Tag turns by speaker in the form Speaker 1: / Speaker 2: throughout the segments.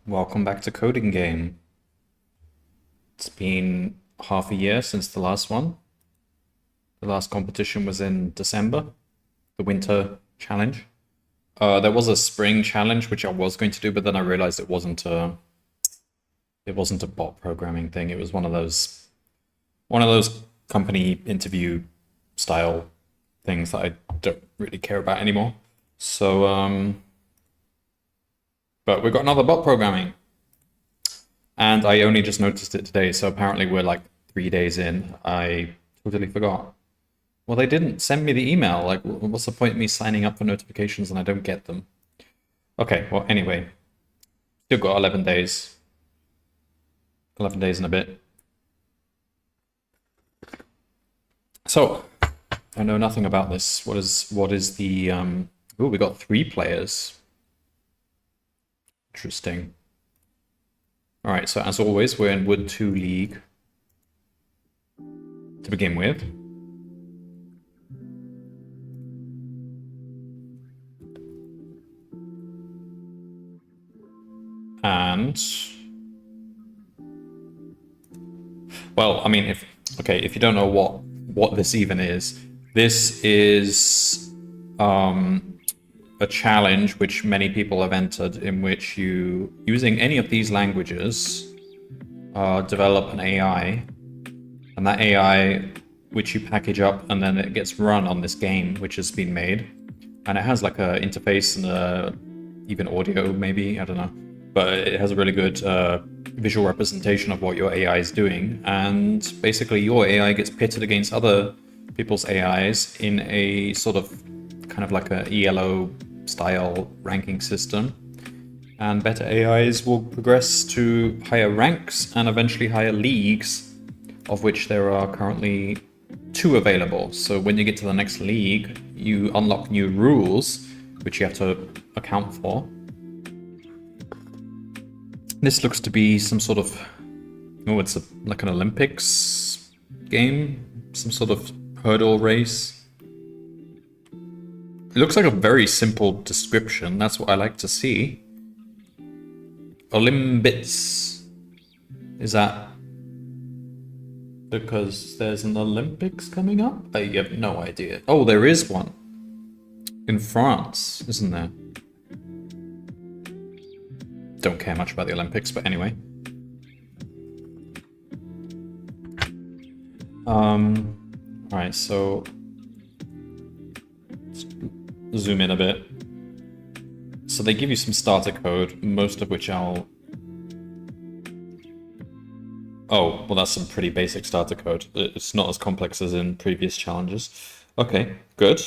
Speaker 1: Welcome back to CodinGame. It's been half a year since the last one. The last competition was in December, the winter challenge. There was a spring challenge which I was going to do, but then I realized it wasn't a bot programming thing. It was one of those company interview style things that I don't really care about anymore. So but we've got another bot programming. And I only just noticed it today, so apparently we're like 3 days in. I totally forgot. Well, they didn't send me the email. Like, what's the point of me signing up for notifications and I don't get them? Okay, well, anyway. Still got 11 days. 11 days and a bit. So, I know nothing about this. What is the... Oh, we got 3 players. Interesting. All right, so as always, we're in Wood 2 League to begin with. And, well, I mean, if you don't know what this even is, this is a challenge which many people have entered, in which you, using any of these languages, develop an AI, and that AI, which you package up, and then it gets run on this game which has been made, and it has like a interface and even audio, maybe, I don't know, but it has a really good visual representation of what your AI is doing, and basically your AI gets pitted against other people's AIs in a sort of kind of like a ELO style ranking system, and better AIs will progress to higher ranks and eventually higher leagues, of which there are currently 2 available. So when you get to the next league, you unlock new rules which you have to account for. This looks to be some sort of, it's like an Olympics game, some sort of hurdle race. It looks like a very simple description. That's what I like to see. Olimbits. Is that because there's an Olympics coming up? I have no idea. Oh, there is one. In France, isn't there? Don't care much about the Olympics, but anyway. Alright, so... zoom in a bit. So they give you some starter code, most of which I'll... Oh, well that's some pretty basic starter code. It's not as complex as in previous challenges. Okay, good.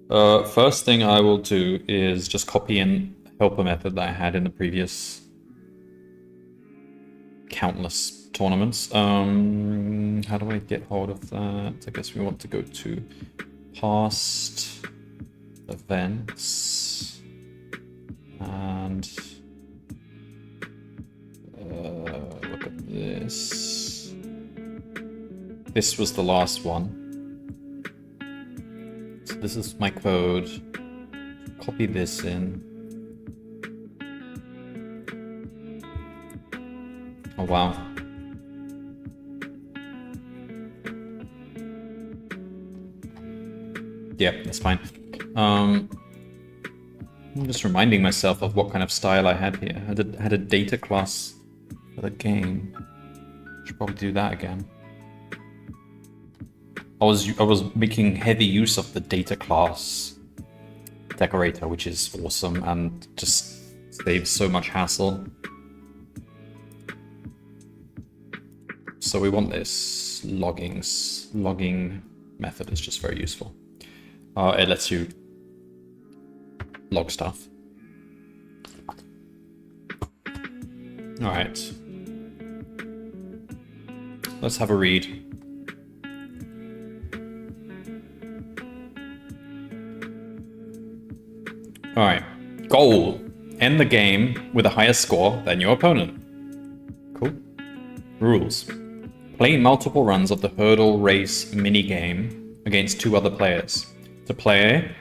Speaker 1: First thing I will do is just copy and helper method that I had in the previous countless tournaments. How do I get hold of that? I guess we want to go to past events and look at this. This was the last one. So this is my code. Copy this in. Oh wow. Yeah, that's fine. I'm just reminding myself of what kind of style I had here. I had a data class for the game. Should probably do that again. I was making heavy use of the data class decorator, which is awesome and just saves so much hassle. So we want this logging method is just very useful. It lets you log stuff. All right. Let's have a read. All right. Goal. End the game with a higher score than your opponent. Cool. Rules. Play multiple runs of the hurdle race minigame against 2 other players. To play,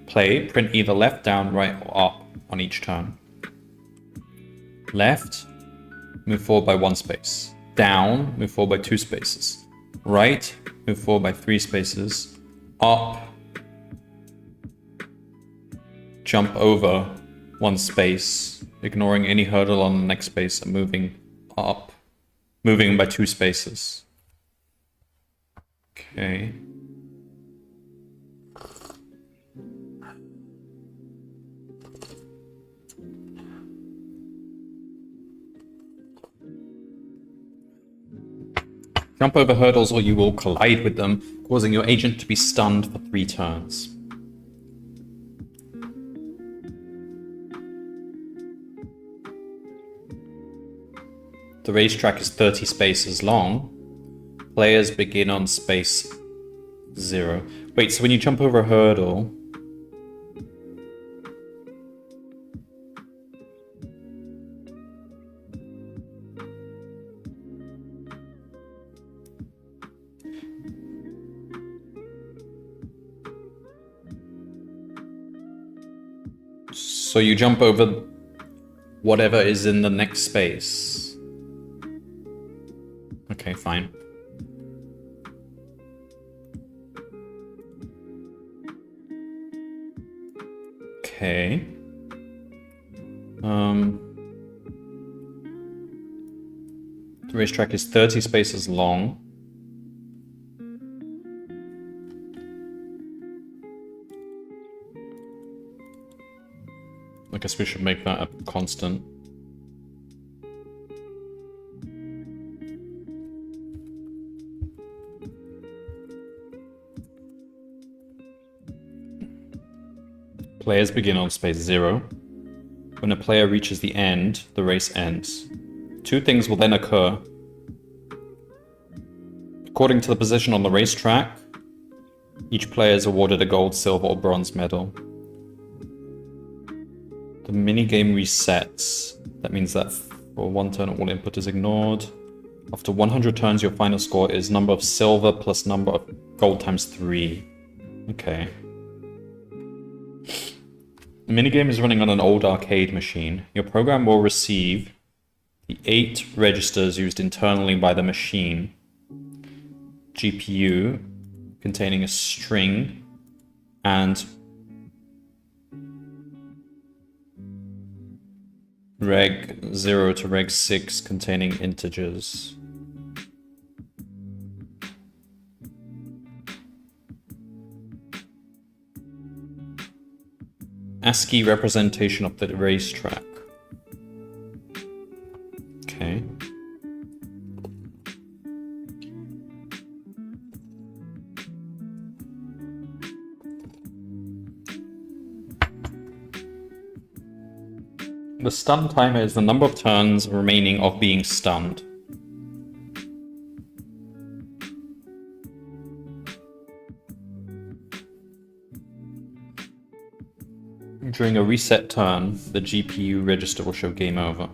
Speaker 1: print either left, down, right, or up on each turn. Left, move forward by 1 space. Down, move forward by 2 spaces. Right, move forward by 3 spaces. Up, jump over 1 space, ignoring any hurdle on the next space and moving up. Moving by 2 spaces. Okay. Jump over hurdles or you will collide with them, causing your agent to be stunned for 3 turns. The racetrack is 30 spaces long. Players begin on space 0. Wait, so when you jump over a hurdle... So you jump over whatever is in the next space. Okay, fine. Okay. The racetrack is 30 spaces long. I guess we should make that a constant. Players begin on space 0. When a player reaches the end, the race ends. 2 things will then occur. According to the position on the racetrack, each player is awarded a gold, silver, or bronze medal. The minigame resets. That means that for 1 turn, all input is ignored. After 100 turns, your final score is number of silver plus number of gold times 3. Okay. The minigame is running on an old arcade machine. Your program will receive the 8 registers used internally by the machine. GPU containing a string and reg 0 to reg 6 containing integers. ASCII representation of the racetrack. Okay. The stun timer is the number of turns remaining of being stunned. During a reset turn, the GPU register will show game over.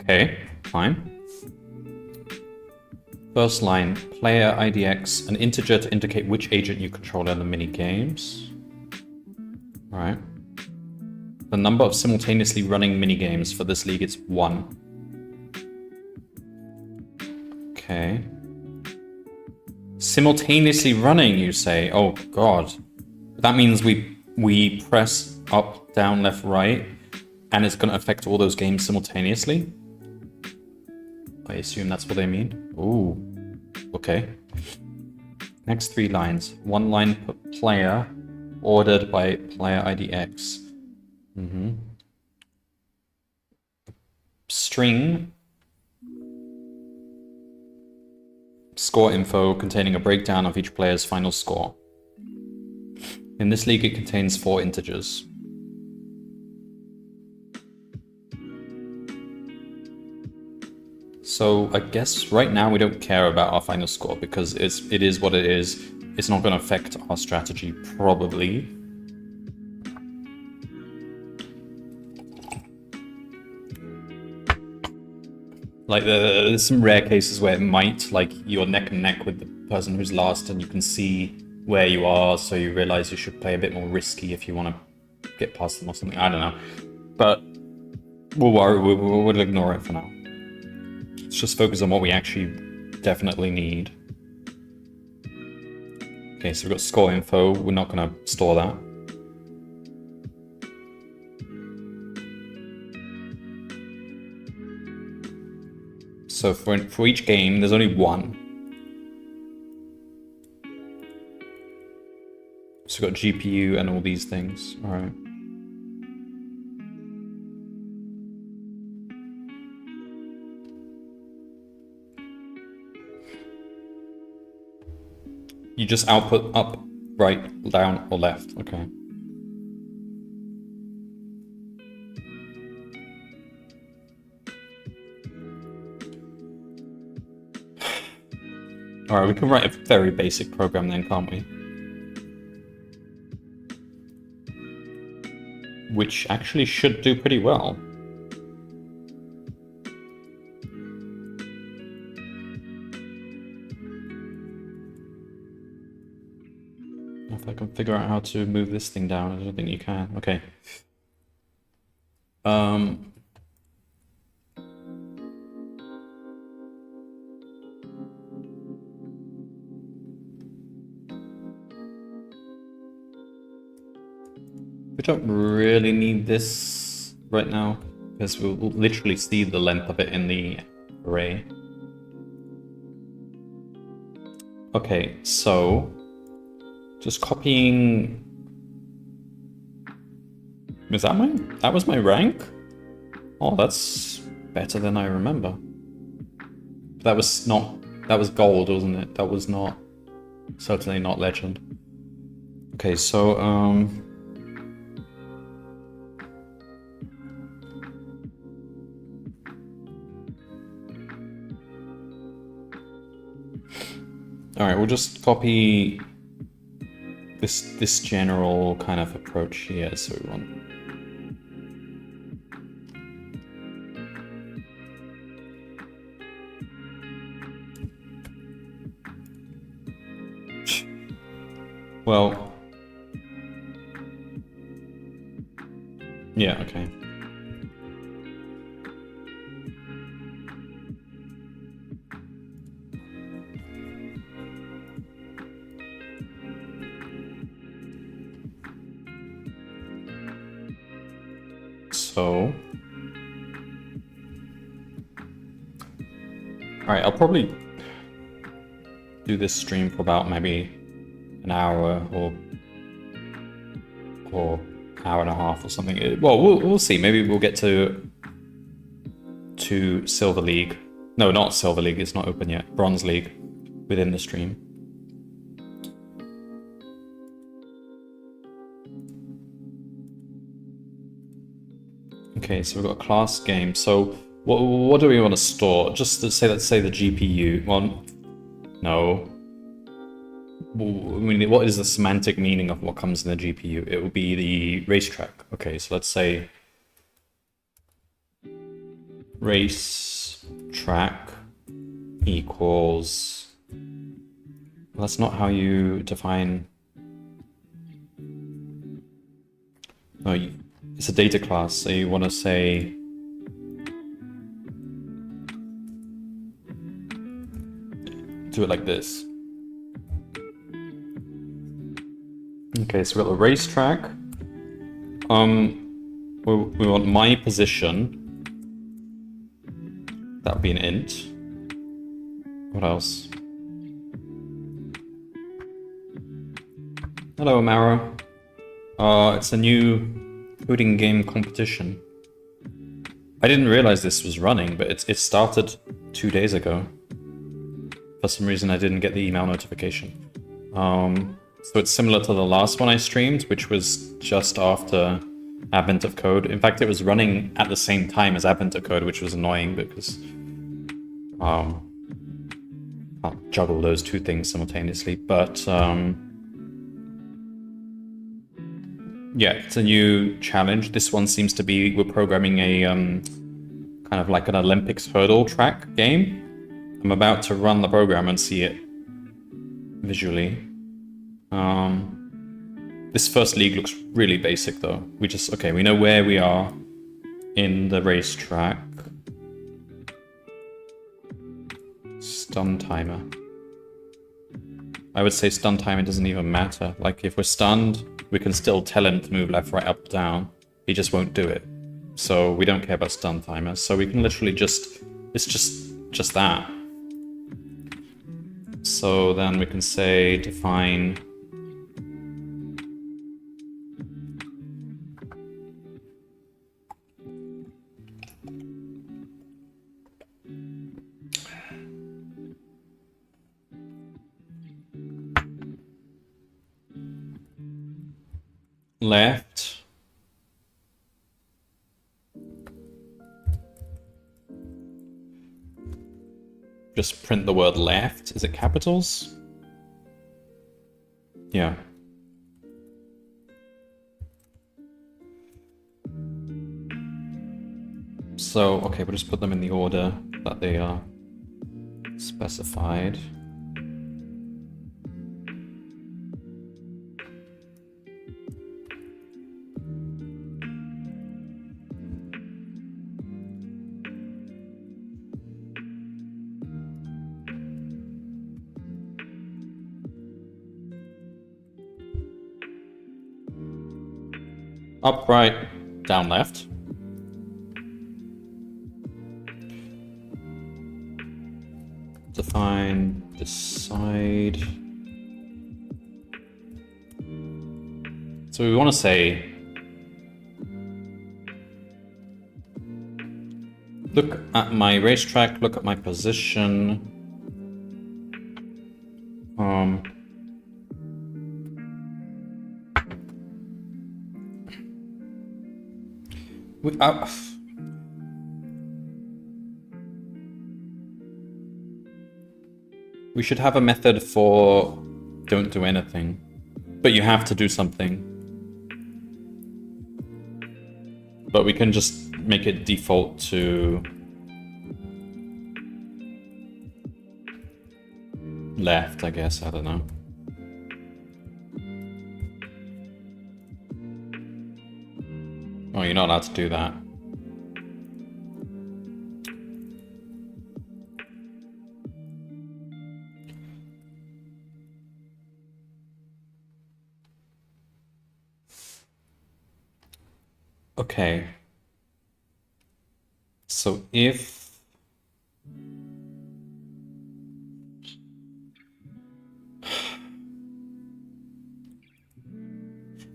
Speaker 1: Okay, fine. First line, player IDX, an integer to indicate which agent you control in the mini games. Alright. The number of simultaneously running mini games for this league is 1. Okay. Simultaneously running, you say? Oh god. That means we press up, down, left, right, and it's going to affect all those games simultaneously? I assume that's what they mean. Ooh. Okay. Next 3 lines. 1 line per player, ordered by player IDX. String. Score info containing a breakdown of each player's final score. In this league, it contains 4 integers. So I guess right now we don't care about our final score because it is what it is. It's not going to affect our strategy, probably. Like there's some rare cases where it might, like you're neck and neck with the person who's last and you can see where you are, so you realize you should play a bit more risky if you want to get past them or something. I don't know. But we'll ignore it for now. Let's just focus on what we actually definitely need. Okay, so we've got score info. We're not going to store that. So for each game, there's only 1. So we've got GPU and all these things. All right. You just output up, right, down, or left. Okay. Alright, we can write a very basic program then, can't we? Which actually should do pretty well. If I can figure out how to move this thing down, I don't think you can. Okay. We don't really need this right now, because we'll literally see the length of it in the array. Okay, so just copying. Is that mine? That was my rank? Oh, that's better than I remember. That was not. That was gold, wasn't it? That was not. Certainly not legend. Okay, so all right, we'll just copy this general kind of approach here. So we want. Well, yeah, okay. So, all right, I'll probably do this stream for about maybe an hour or or hour and a half or something. Well, we'll see. Maybe we'll get to Silver League. No, not Silver League. It's not open yet. Bronze League within the stream. Okay, so we've got a class game. So what do we want to store? Just to say, let's say the GPU. Well, no. I mean, what is the semantic meaning of what comes in the GPU? It will be the racetrack. Okay, so let's say race track equals. Well, that's not how you define. No, it's a data class, so you want to say do it like this. Okay, so we've got the racetrack. We want my position. That would be an int. What else? Hello, Amara. It's a new coding game competition. I didn't realize this was running, but it started 2 days ago. For some reason, I didn't get the email notification. So it's similar to the last one I streamed, which was just after Advent of Code. In fact, it was running at the same time as Advent of Code, which was annoying because can't juggle those two things simultaneously. But yeah, it's a new challenge. This one seems to be, we're programming a kind of like an Olympics hurdle track game. I'm about to run the program and see it visually. This first league looks really basic though. We know where we are in the racetrack. Stun timer. I would say stun timer doesn't even matter. Like if we're stunned, we can still tell him to move left, right, up, down. He just won't do it. So we don't care about stun timers. So we can literally it's just that. So then we can say define left just print the word left. Is it capitals? Yeah. So, okay, we'll just put them in the order that they are specified. Up, right, down, left. Define, decide. So we want to say, look at my racetrack, look at my position. We should have a method for don't do anything, but you have to do something. But we can just make it default to left, I guess, I don't know. Oh, you're not allowed to do that. Okay. So if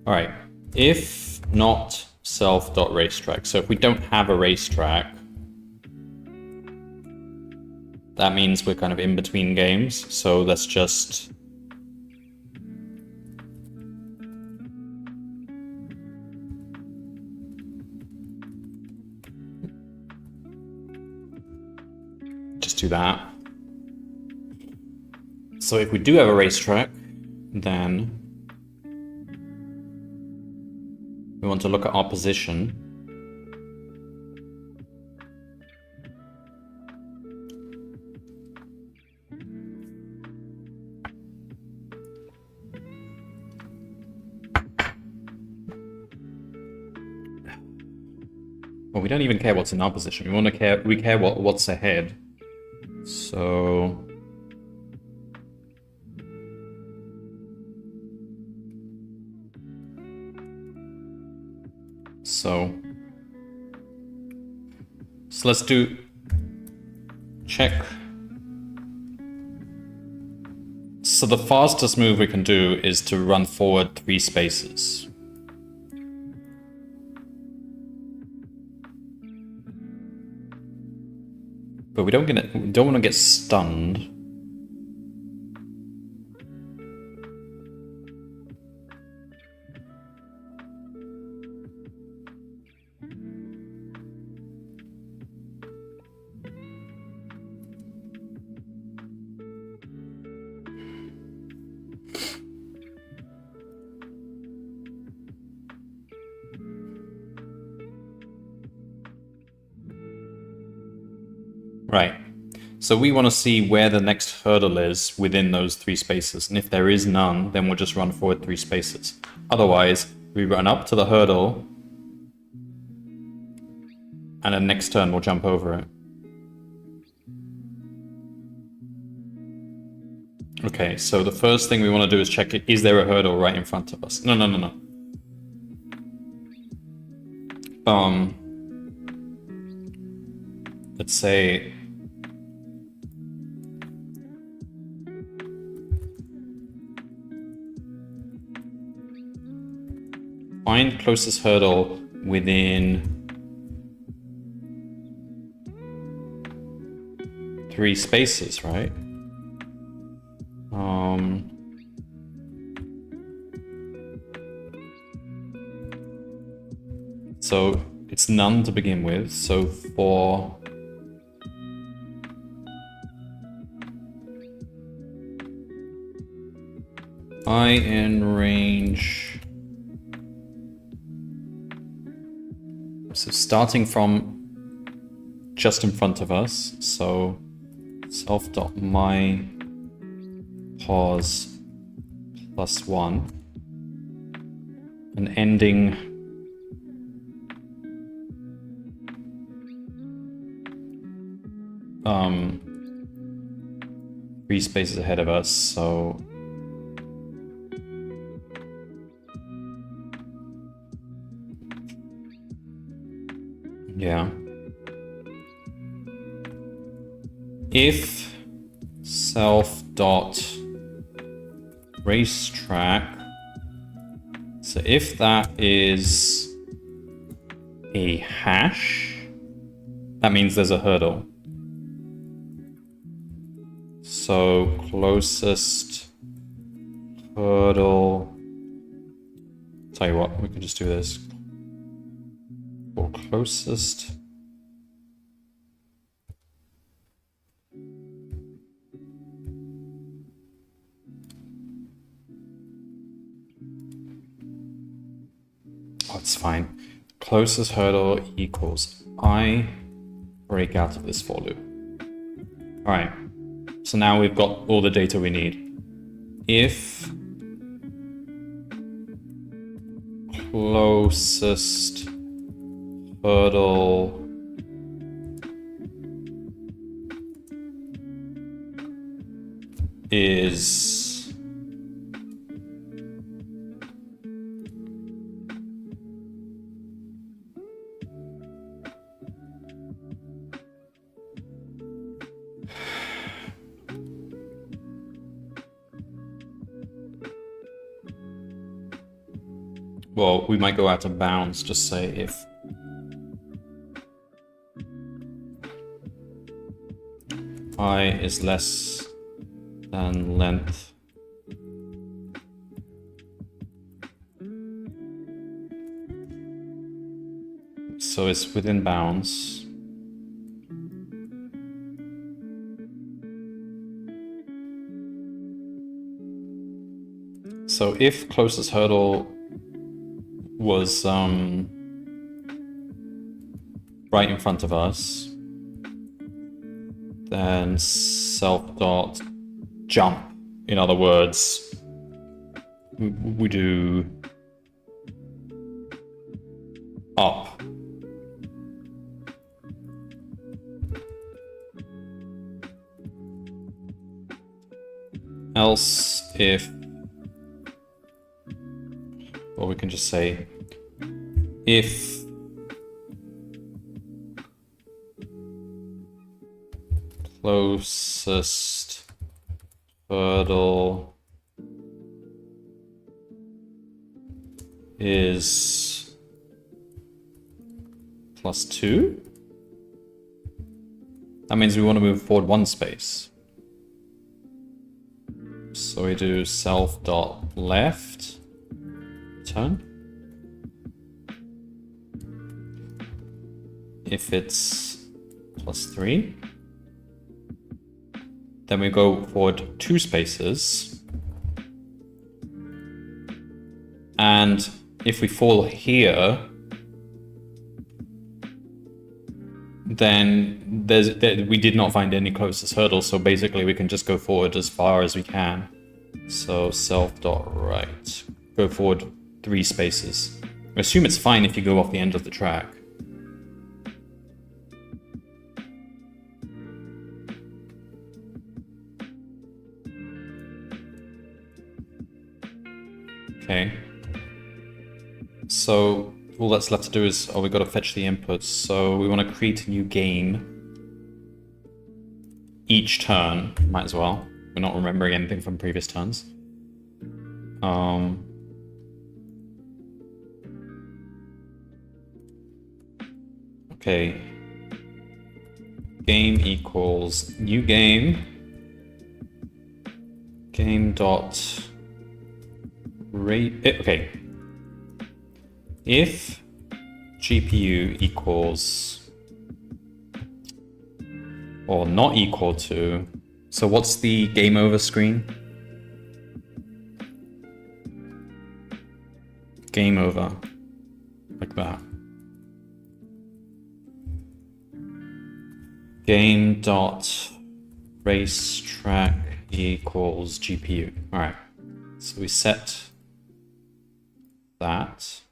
Speaker 1: all right, if not self.racetrack. So if we don't have a racetrack, that means we're kind of in between games. So let's just do that. So if we do have a racetrack, then we want to look at our position. Well, we don't even care what's in our position. We care what's ahead. So let's do check. So the fastest move we can do is to run forward 3 spaces. But we don't want to get stunned. Right. So we want to see where the next hurdle is within those 3 spaces. And if there is none, then we'll just run forward 3 spaces. Otherwise, we run up to the hurdle, and then next turn we'll jump over it. Okay, so the first thing we want to do is check it. Is there a hurdle right in front of us? No. Let's say find closest hurdle within 3 spaces, right? So it's none to begin with. So for I in range, so starting from just in front of us, so self.my pause +1 and ending three spaces ahead of us, so yeah. If self.racetrack, so if that is a hash, that means there's a hurdle. So closest hurdle, tell you what, we can just do this. For closest it's fine. Closest hurdle equals I break out of this for loop. All right. So now we've got all the data we need. If closest hurdle is well, we might go out of bounds, just say if I is less than length so it's within bounds. So if closest hurdle was right in front of us, then self dot jump. In other words, we do up. Else if, or we can just say if closest hurdle is +2. That means we want to move forward 1 space. So we do self dot left turn. If it's +3, then we go forward 2 spaces. And if we fall here, then we did not find any closest hurdle, so basically we can just go forward as far as we can. So self dot right, go forward 3 spaces. I assume it's fine if you go off the end of the track. Okay. So all that's left to do is, we've got to fetch the inputs. So we want to create a new game each turn. Might as well. We're not remembering anything from previous turns. Okay. Game equals new game. Game dot rate. Okay. If GPU equals or not equal to, so what's the game over screen? Game over, like that. Game dot racetrack equals GPU. All right, so we set that.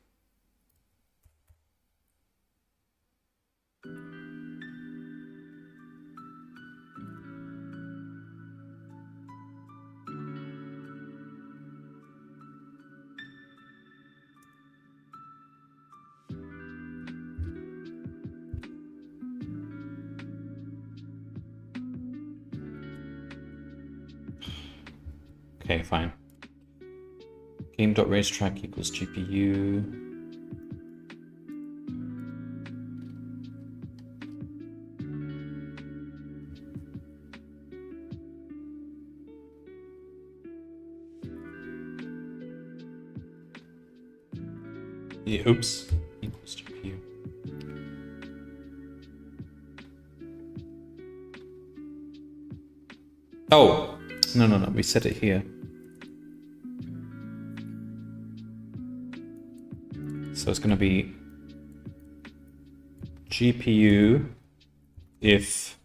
Speaker 1: Okay, fine. Game.racetrack equals GPU. Yeah, oops. Equals GPU. Oh, no, we set it here. So it's going to be GPU if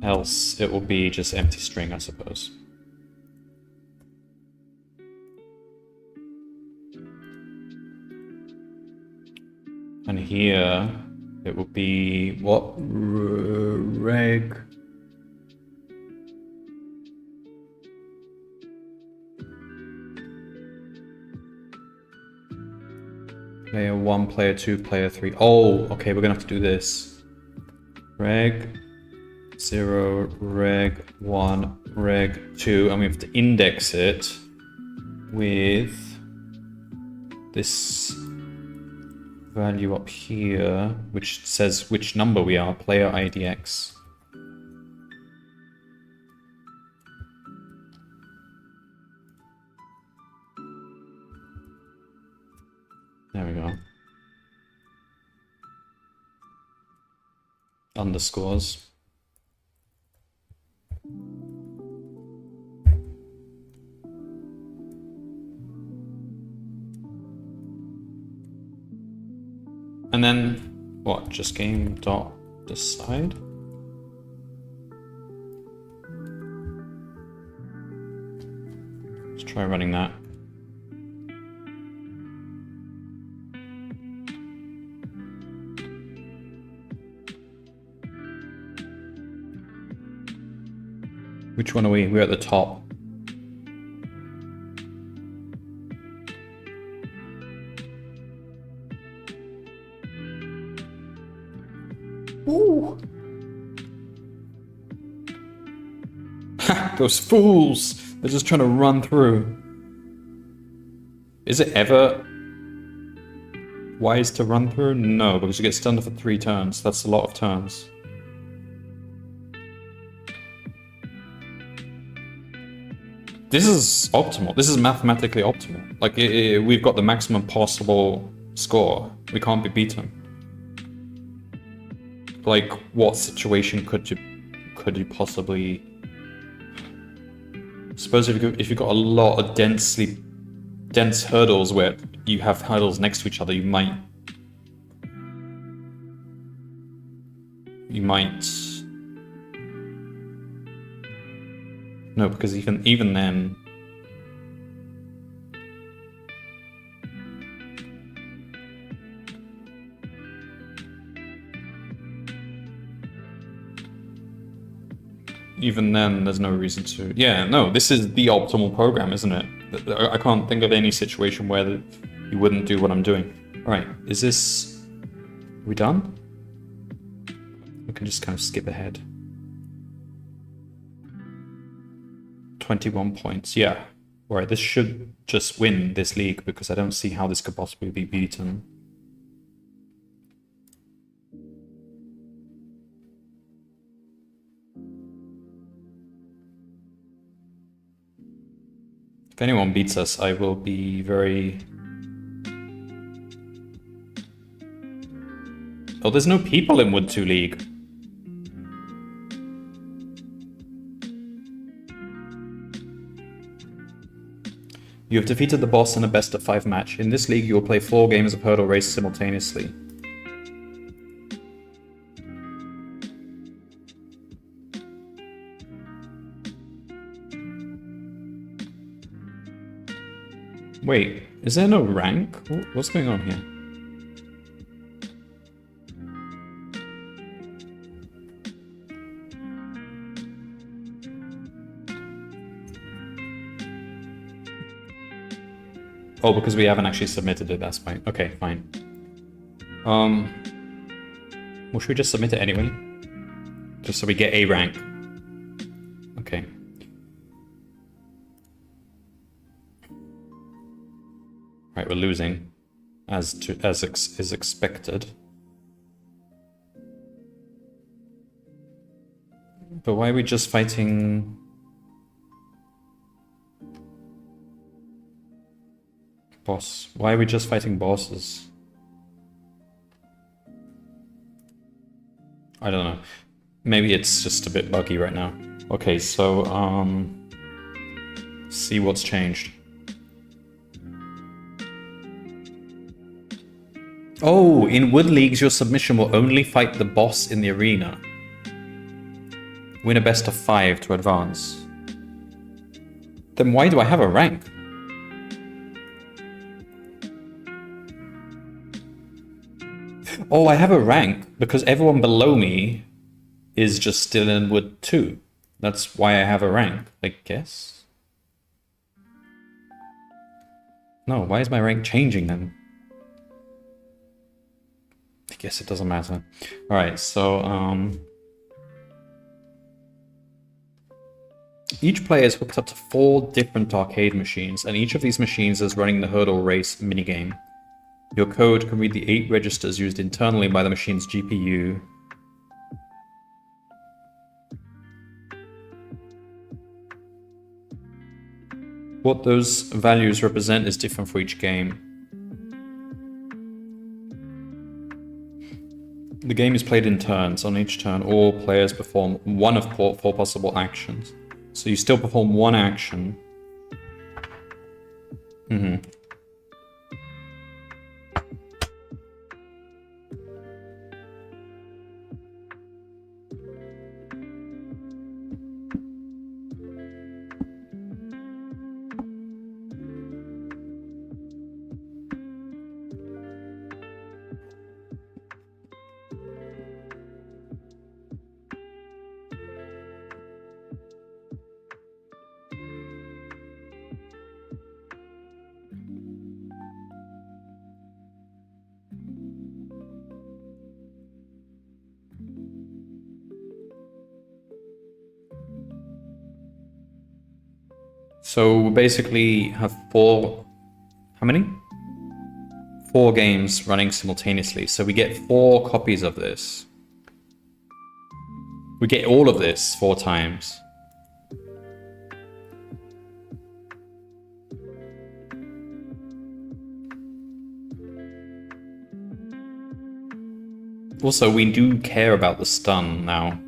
Speaker 1: else it will be just empty string, I suppose. And here it will be what? Reg. Player 1, player 2, player 3. Oh, okay, we're gonna have to do this. Reg 0, reg 1, reg 2, and we have to index it with this value up here, which says which number we are, player IDX. There we go. Underscores. And then, what, just game dot decide? Let's try running that. Which one are we? We're at the top. Ooh. Ha! Those fools! They're just trying to run through. Is it ever wise to run through? No, because you get stunned for 3 turns. That's a lot of turns. This is optimal. This is mathematically optimal. Like, we've got the maximum possible score. We can't be beaten. Like, what situation could you possibly... Suppose if you've got a lot of dense hurdles where you have hurdles next to each other, you might no, because even then there's no reason to... Yeah, no, this is the optimal program, isn't it? I can't think of any situation where you wouldn't do what I'm doing. All right, is this... Are we done? We can just kind of skip ahead. 21 points, yeah. All right, this should just win this league because I don't see how this could possibly be beaten. If anyone beats us, I will be very... Oh, there's no people in Wood 2 League. You have defeated the boss in a best-of-5 match. In this league, you will play 4 games of hurdle race simultaneously. Wait, is there no rank? What's going on here? Oh, because we haven't actually submitted it, that's fine. Okay, fine. Well, should we just submit it anyway? Just so we get a rank. Okay. Right, we're losing, as is expected. But why are we just fighting... Boss? Why are we just fighting bosses? I don't know. Maybe it's just a bit buggy right now. Okay, so, see what's changed. Oh, in Wood Leagues, your submission will only fight the boss in the arena. Win a best of 5 to advance. Then why do I have a rank? Oh, I have a rank because everyone below me is just still in Wood 2. That's why I have a rank, I guess. No, why is my rank changing then? I guess it doesn't matter. Alright, so, Each player is hooked up to 4 different arcade machines, and each of these machines is running the hurdle race minigame. Your code can read the 8 registers used internally by the machine's GPU. What those values represent is different for each game. The game is played in turns. On each turn, all players perform one of 4 possible actions. So you still perform one action. So we basically have 4... How many? 4 games running simultaneously. So we get 4 copies of this. We get all of this 4 times. Also, we do care about the stun now.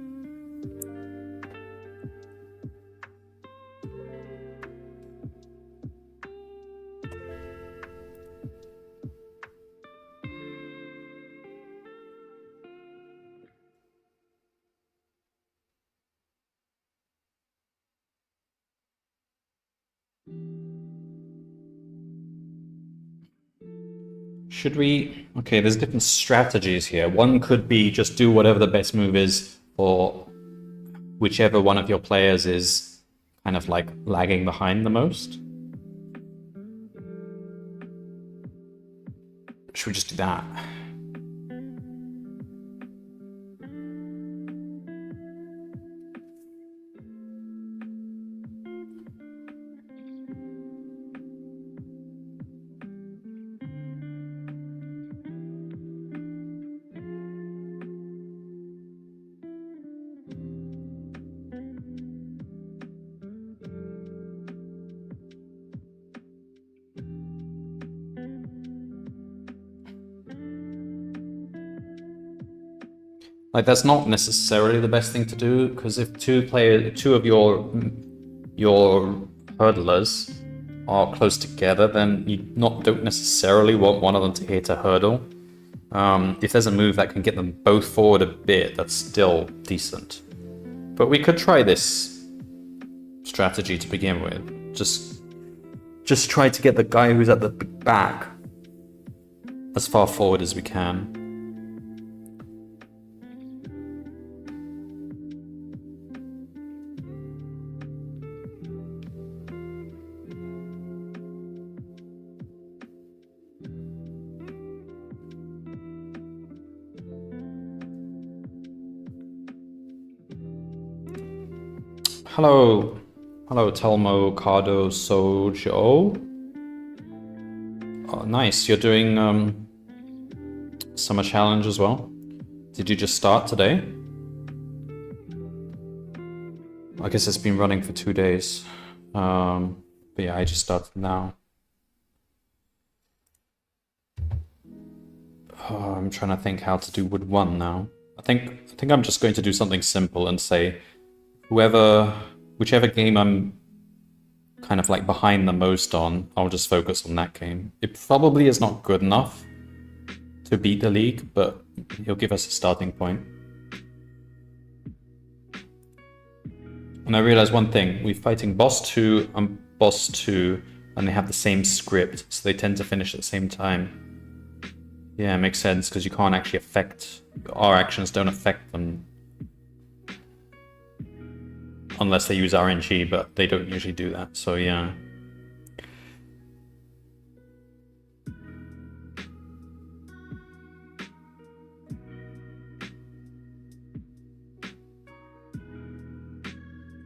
Speaker 1: Should we... Okay, there's different strategies here. One could be just do whatever the best move is for whichever one of your players is kind of like lagging behind the most. Should we just do that? Like, that's not necessarily the best thing to do, because if two of your hurdlers are close together, then you don't necessarily want one of them to hit a hurdle. If there's a move that can get them both forward a bit, that's still decent. But we could try this strategy to begin with. Just try to get the guy who's at the back as far forward as we can. Hello, Telmo, Cardo, Sojo. Oh, nice, you're doing summer challenge as well. Did you just start today? I guess it's been running for 2 days. But yeah, I just started now. Oh, I'm trying to think how to do Wood 1 now. I think I'm just going to do something simple and say whichever game I'm kind of like behind the most on, I'll just focus on that game. It probably is not good enough to beat the league, but he'll give us a starting point. And I realized one thing, we're fighting boss 2 and boss 2, and they have the same script, so they tend to finish at the same time. Yeah, it makes sense, because you can't actually our actions don't affect them. Unless they use RNG, but they don't usually do that, so yeah.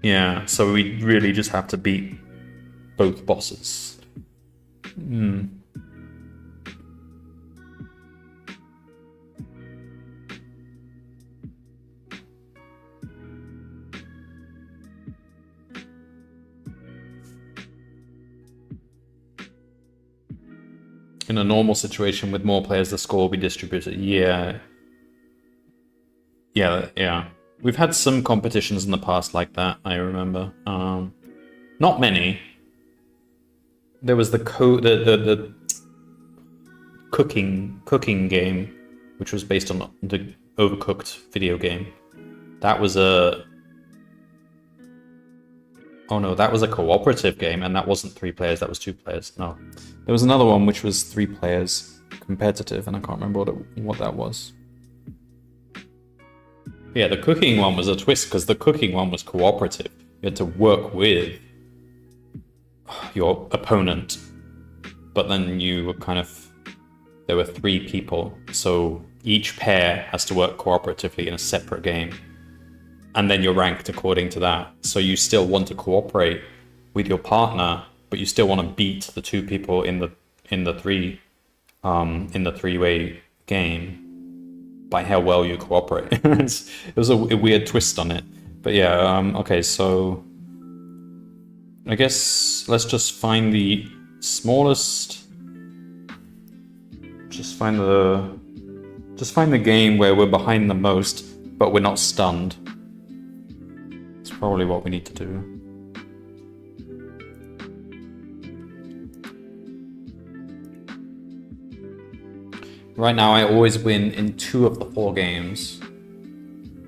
Speaker 1: Yeah, so we really just have to beat both bosses. In a normal situation with more players, the score will be distributed. Yeah. Yeah. We've had some competitions in the past like that, I remember. Not many. There was the cooking game, which was based on the Overcooked video game. That was a... Oh no, that was a cooperative game, and that wasn't 3 players, that was 2 players. No. There was another one which was 3 players, competitive, and I can't remember what that was. Yeah, the cooking one was a twist, because the cooking one was cooperative. You had to work with your opponent, but then you were kind of... There were 3 people, so each pair has to work cooperatively in a separate game. And then you're ranked according to that. So you still want to cooperate with your partner, but you still want to beat the 2 people in the three-way game by how well you cooperate. It was a weird twist on it. But yeah, okay, so I guess let's just find the smallest. Just find the game where we're behind the most, but we're not stunned. That's probably what we need to do. Right now, I always win in 2 of the 4 games.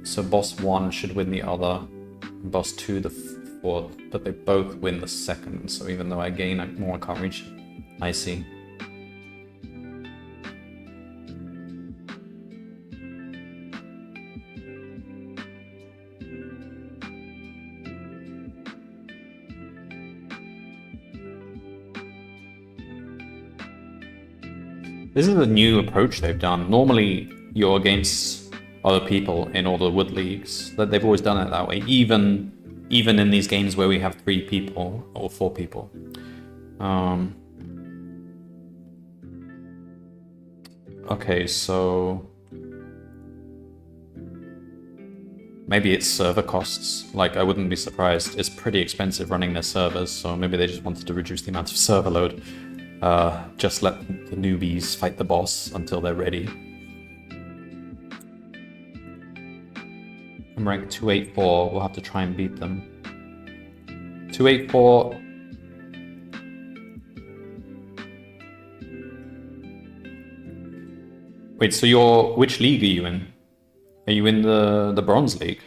Speaker 1: So boss 1 should win the other, and boss 2 the 4th, but they both win the 2nd. So even though I gain more, I can't reach it. I see. This is a new approach they've done. Normally, you're against other people in all the wood leagues. That they've always done it that way. Even in these games where we have 3 people or 4 people. Okay, so maybe it's server costs. Like, I wouldn't be surprised. It's pretty expensive running their servers, so maybe they just wanted to reduce the amount of server load. Just let the newbies fight the boss until they're ready. I'm ranked 284, we'll have to try and beat them. 284... Wait, so which league are you in? Are you in the Bronze League?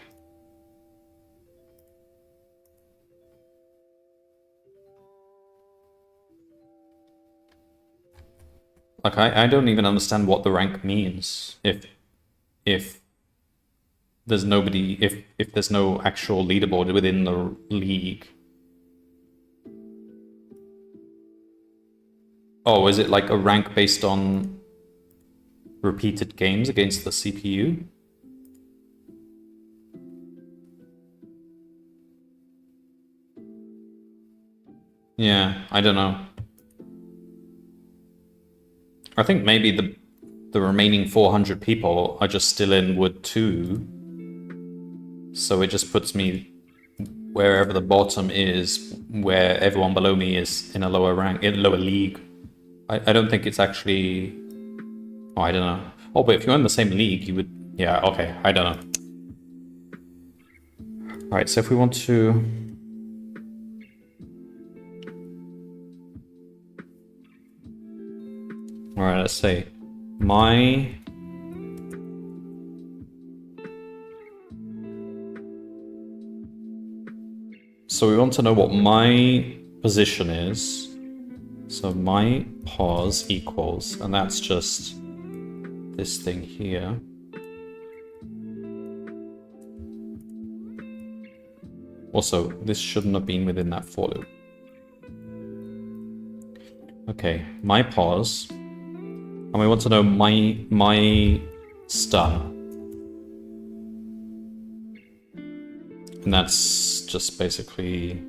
Speaker 1: Like, I don't even understand what the rank means if there's nobody, if there's no actual leaderboard within the league. Oh, is it like a rank based on repeated games against the CPU? Yeah, I don't know. I think maybe the remaining 400 people are just still in Wood 2. So it just puts me wherever the bottom is, where everyone below me is in a lower rank, in a lower league. I don't think it's actually... Oh, I don't know. Oh, but if you're in the same league, you would... Yeah, okay, I don't know. Alright, so if we want to... Alright, let's say my... So we want to know what my position is. So my pause equals, and that's just this thing here. Also, this shouldn't have been within that for loop. Okay, my pause. And we want to know my stun. And that's just basically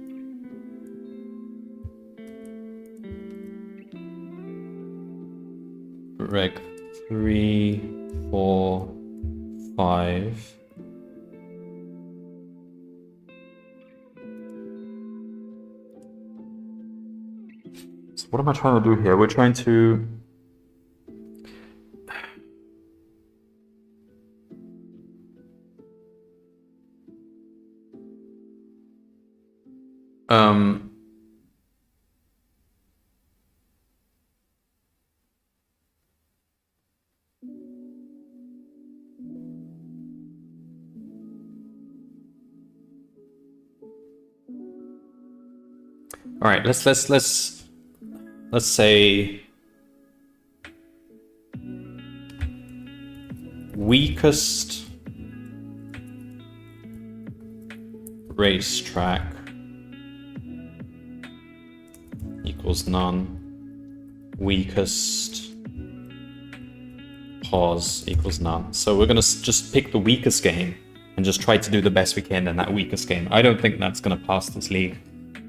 Speaker 1: reg 3, 4, 5. So what am I trying to do here? We're trying to all right, let's say weakest racetrack equals none. Weakest pause equals none. So we're gonna just pick the weakest game and just try to do the best we can in that weakest game. I don't think that's gonna pass this league,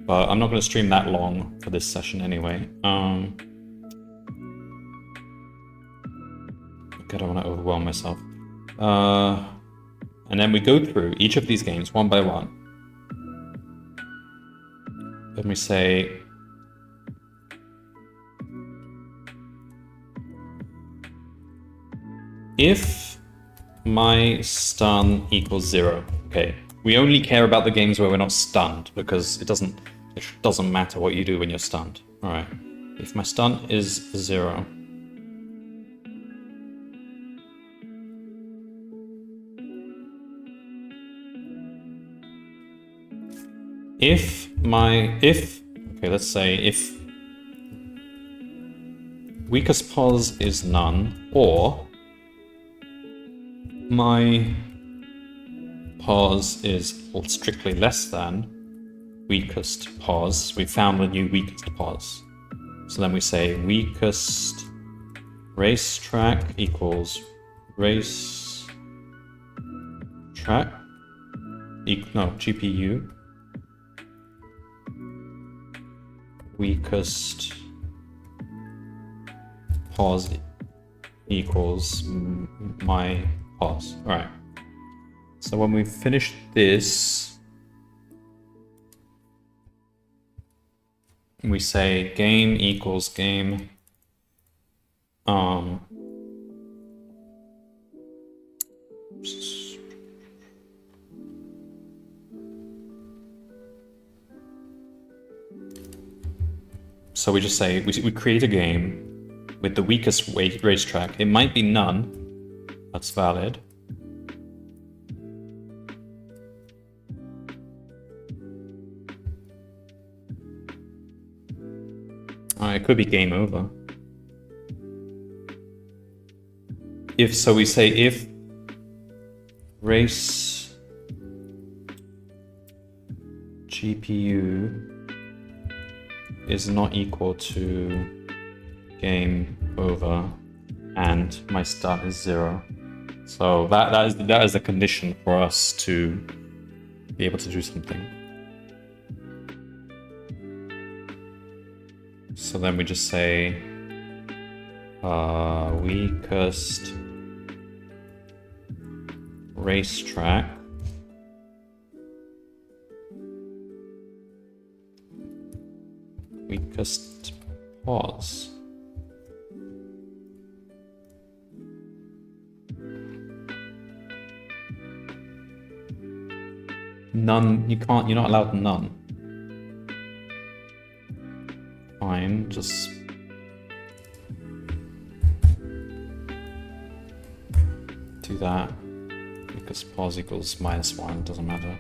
Speaker 1: but I'm not gonna stream that long for this session anyway. I don't want to overwhelm myself. And then we go through each of these games one by one. Let me say, if my stun equals 0, okay, we only care about the games where we're not stunned, because it doesn't matter what you do when you're stunned. All right, if my stun is 0, okay, let's say if weakest pause is none, or my pause is strictly less than weakest pause, we found a new weakest pause. So then we say weakest racetrack equals race track, no, GPU, weakest pause equals my pause. All right. So when we finish this, we say game equals game. So we just say, we create a game with the weakest racetrack. It might be none. That's valid. It could be game over. If so, we say if race GPU is not equal to game over and my start is 0. So that is a condition for us to be able to do something. So then we just say weakest racetrack weakest pause. None, you're not allowed none. Fine, just do that. Because pause equals -1, doesn't matter.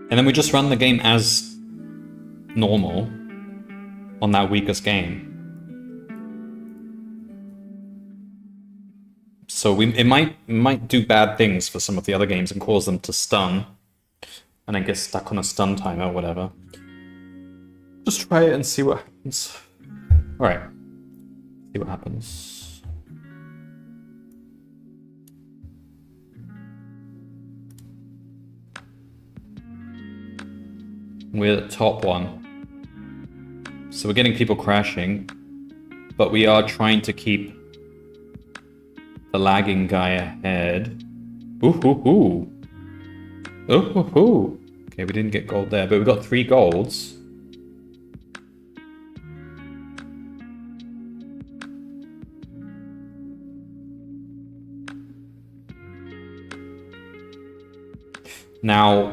Speaker 1: And then we just run the game as normal on that weakest game. So it might do bad things for some of the other games and cause them to stun, and then get stuck on a stun timer or whatever. Just try it and see what happens. All right, see what happens. We're at top one. So we're getting people crashing, but we are trying to keep the lagging guy ahead. Ooh, ooh, ooh. Ooh, ooh, ooh. Okay, we didn't get gold there, but we got 3 golds. Now,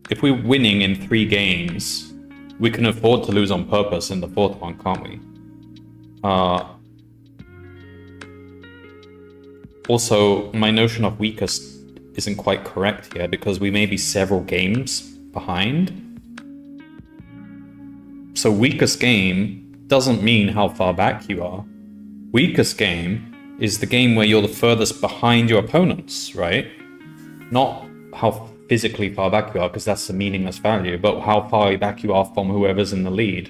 Speaker 1: if we're winning in 3 games, we can afford to lose on purpose in the 4th one, can't we? Also, my notion of weakest isn't quite correct here because we may be several games behind. So weakest game doesn't mean how far back you are. Weakest game is the game where you're the furthest behind your opponents, right? Not how physically far back you are, because that's a meaningless value, but how far back you are from whoever's in the lead.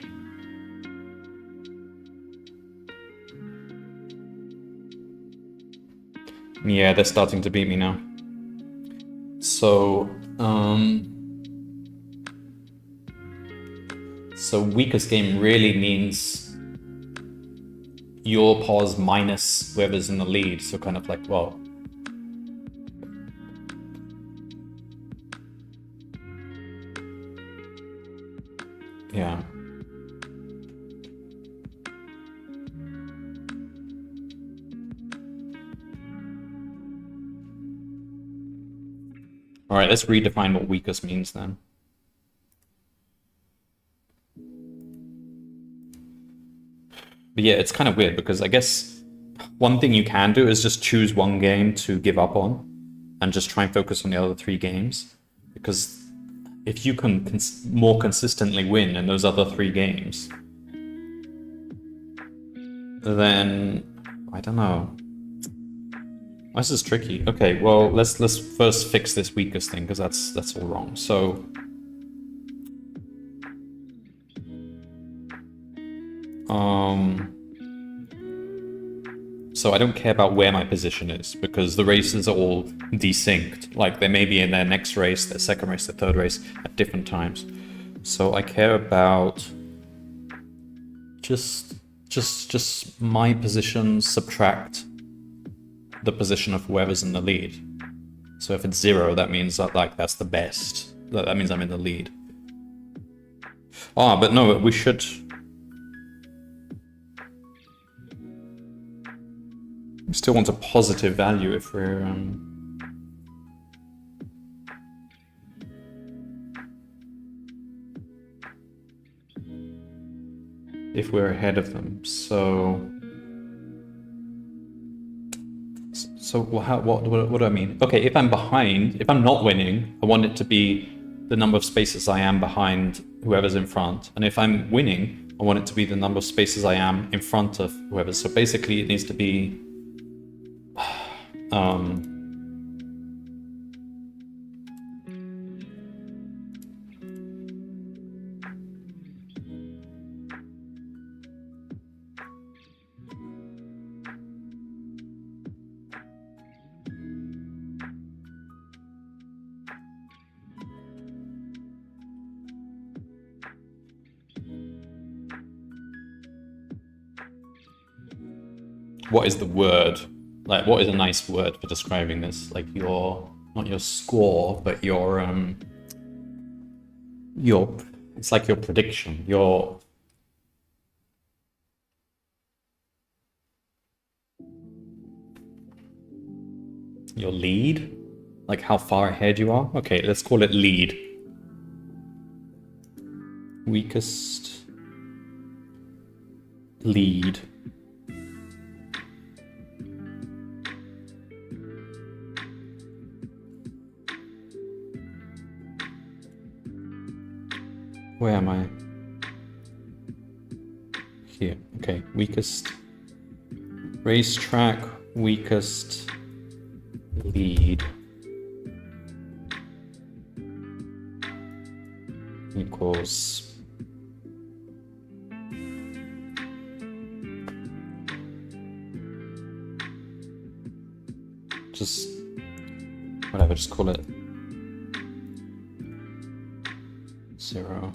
Speaker 1: Yeah, they're starting to beat me now. So, so weakest game really means your pause minus whoever's in the lead. So kind of like, well, yeah. All right, let's redefine what weakest means then. But yeah, it's kind of weird because I guess one thing you can do is just choose one game to give up on and just try and focus on the other 3 games. Because if you can more consistently win in those other 3 games, then I don't know. This is tricky. Okay, well, let's first fix this weakest thing because that's all wrong. So so I don't care about where my position is because the races are all desynced. Like they may be in their next race, their second race, their third race at different times. So I care about just my position subtract the position of whoever's in the lead. So if it's 0, that means that like that's the best. That means I'm in the lead. Ah, but no, we should. We still want a positive value if we're ahead of them. So what do I mean? Okay, if I'm behind, if I'm not winning, I want it to be the number of spaces I am behind whoever's in front. And if I'm winning, I want it to be the number of spaces I am in front of whoever. So basically it needs to be what is the word? Like, what is a nice word for describing this? Like not your score, but your it's like your prediction, your lead, like how far ahead you are. Okay, let's call it lead. Weakest lead. Where am I? Here. Okay, weakest Racetrack weakest lead equals just whatever, just call it 0.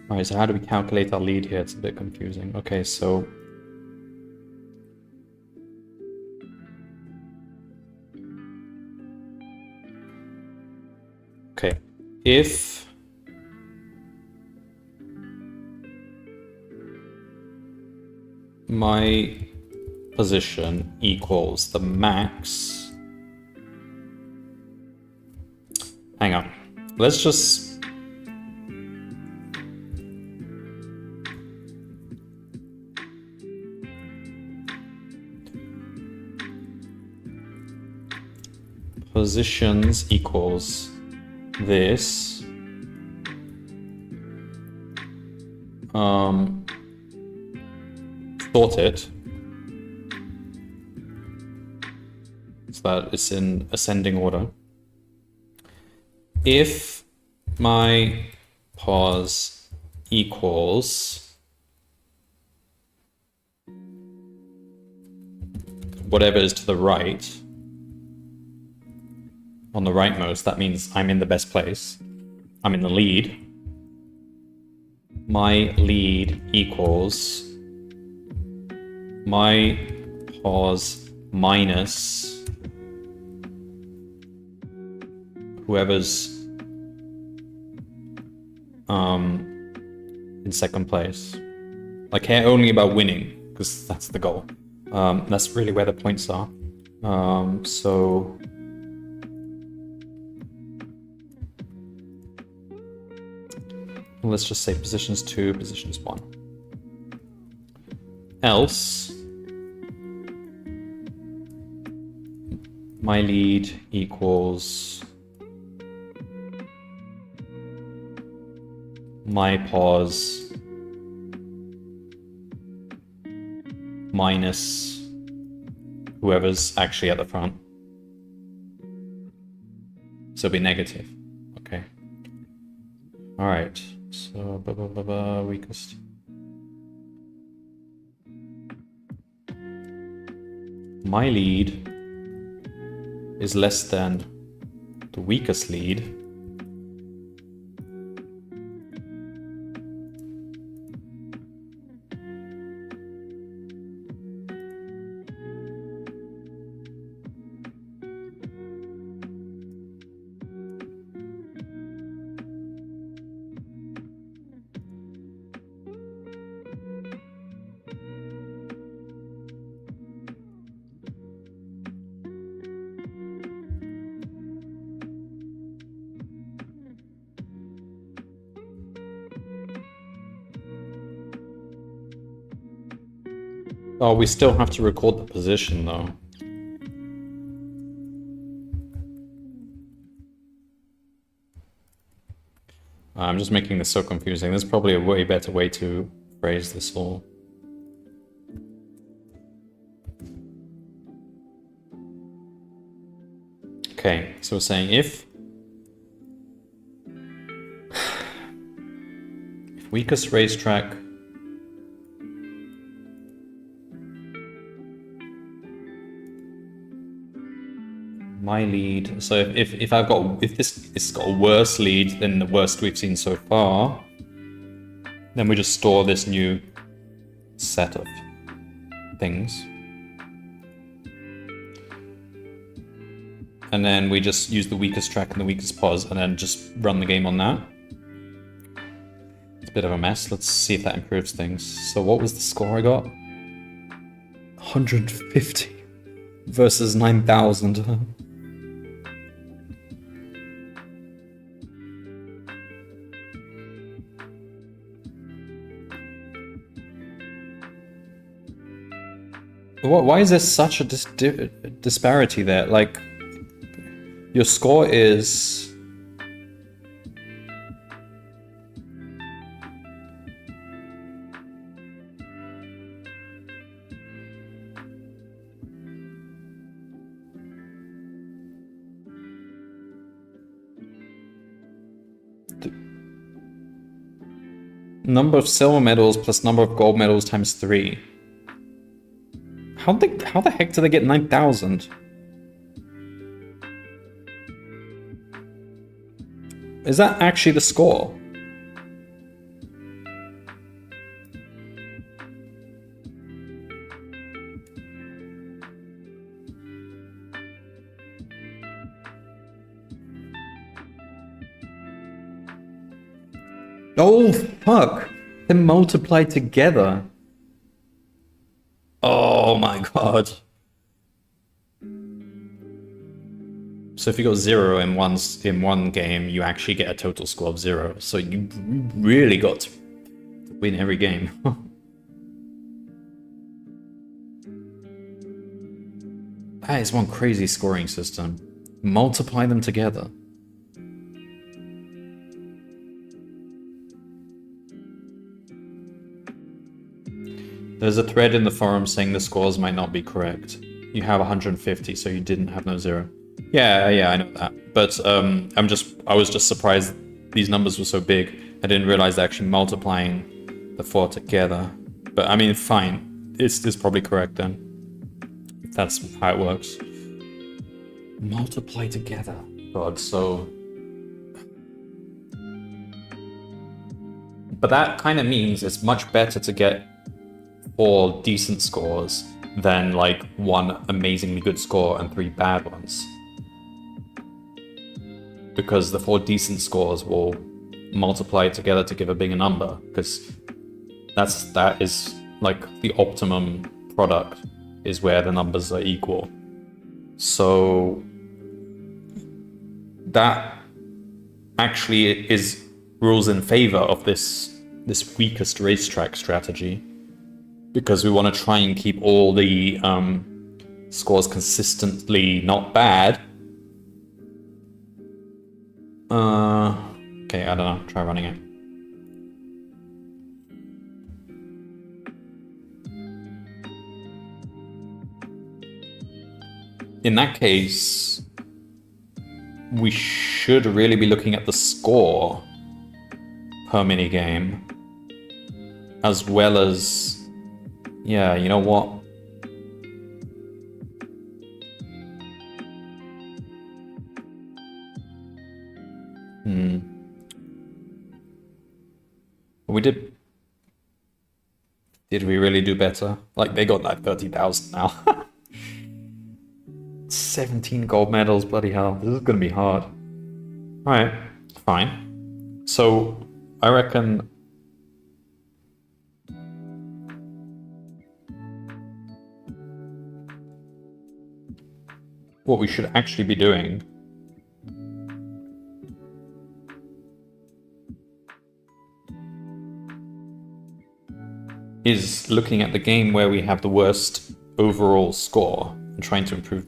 Speaker 1: Alright, so how do we calculate our lead here? It's a bit confusing. Okay, so okay, if my position equals the max, hang on, let's just positions equals this sort it so that it's in ascending order. If my pos equals whatever is to the right, on the rightmost, that means I'm in the best place. I'm in the lead. My lead equals my pos minus whoever's in second place. I care only about winning because that's the goal. That's really where the points are. So let's just say positions 2, positions 1. Else, my lead equals my pos minus whoever's actually at the front. So it'll be negative. Okay. All right. So weakest. My lead is less than the weakest lead. Oh, we still have to record the position though. I'm just making this so confusing. There's probably a way better way to phrase this all. Okay, so we're saying if weakest racetrack my lead. So if this got a worse lead than the worst we've seen so far, then we just store this new set of things. And then we just use the weakest track and the weakest pos and then just run the game on that. It's a bit of a mess. Let's see if that improves things. So what was the score I got? 150 versus 9,000. Why is there such a disparity there? Like, your score is... Number of silver medals plus number of gold medals times 3. How the heck do they get 9,000? Is that actually the score? Oh, fuck. They're multiplied together. Oh my god. So if you got 0 in one game, you actually get a total score of 0. So you really got to win every game. That is one crazy scoring system. Multiply them together. There's a thread in the forum saying the scores might not be correct. You have 150, so you didn't have no 0. Yeah, I know that. But I was just surprised these numbers were so big. I didn't realize they're actually multiplying the 4 together. But I mean, fine. It's probably correct then. That's how it works. Multiply together. God, so... But that kind of means it's much better to get 4 decent scores than like 1 amazingly good score and 3 bad ones. Because the 4 decent scores will multiply together to give a bigger number, because that is like the optimum product, is where the numbers are equal. So that actually rules in favor of this weakest racetrack strategy, because we want to try and keep all the scores consistently not bad. Okay, I don't know. Try running it. In that case, we should really be looking at the score per minigame, as well as... Yeah, you know what? We did we really do better? Like, they got like 30,000 now. 17 gold medals, bloody hell. This is gonna be hard. Alright, fine. So, I reckon... what we should actually be doing is looking at the game where we have the worst overall score and trying to improve.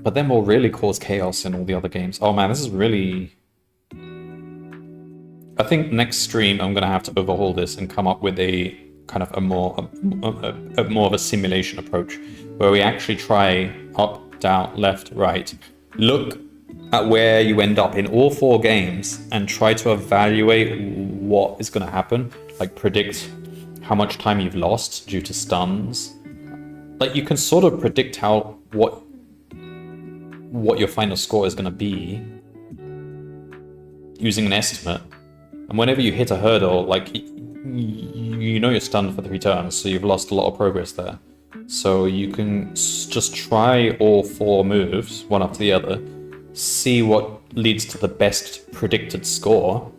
Speaker 1: But then we'll really cause chaos in all the other games. Oh man, this is really... I think next stream I'm gonna have to overhaul this and come up with a kind of a more of a simulation approach, where we actually try up, down, left, right, look at where you end up in all 4 games and try to evaluate what is going to happen, like predict how much time you've lost due to stuns. Like, you can sort of predict what your final score is going to be using an estimate. And whenever you hit a hurdle, like, you know you're stunned for 3 turns, so you've lost a lot of progress there. So you can just try all 4 moves, one after the other, see what leads to the best predicted score,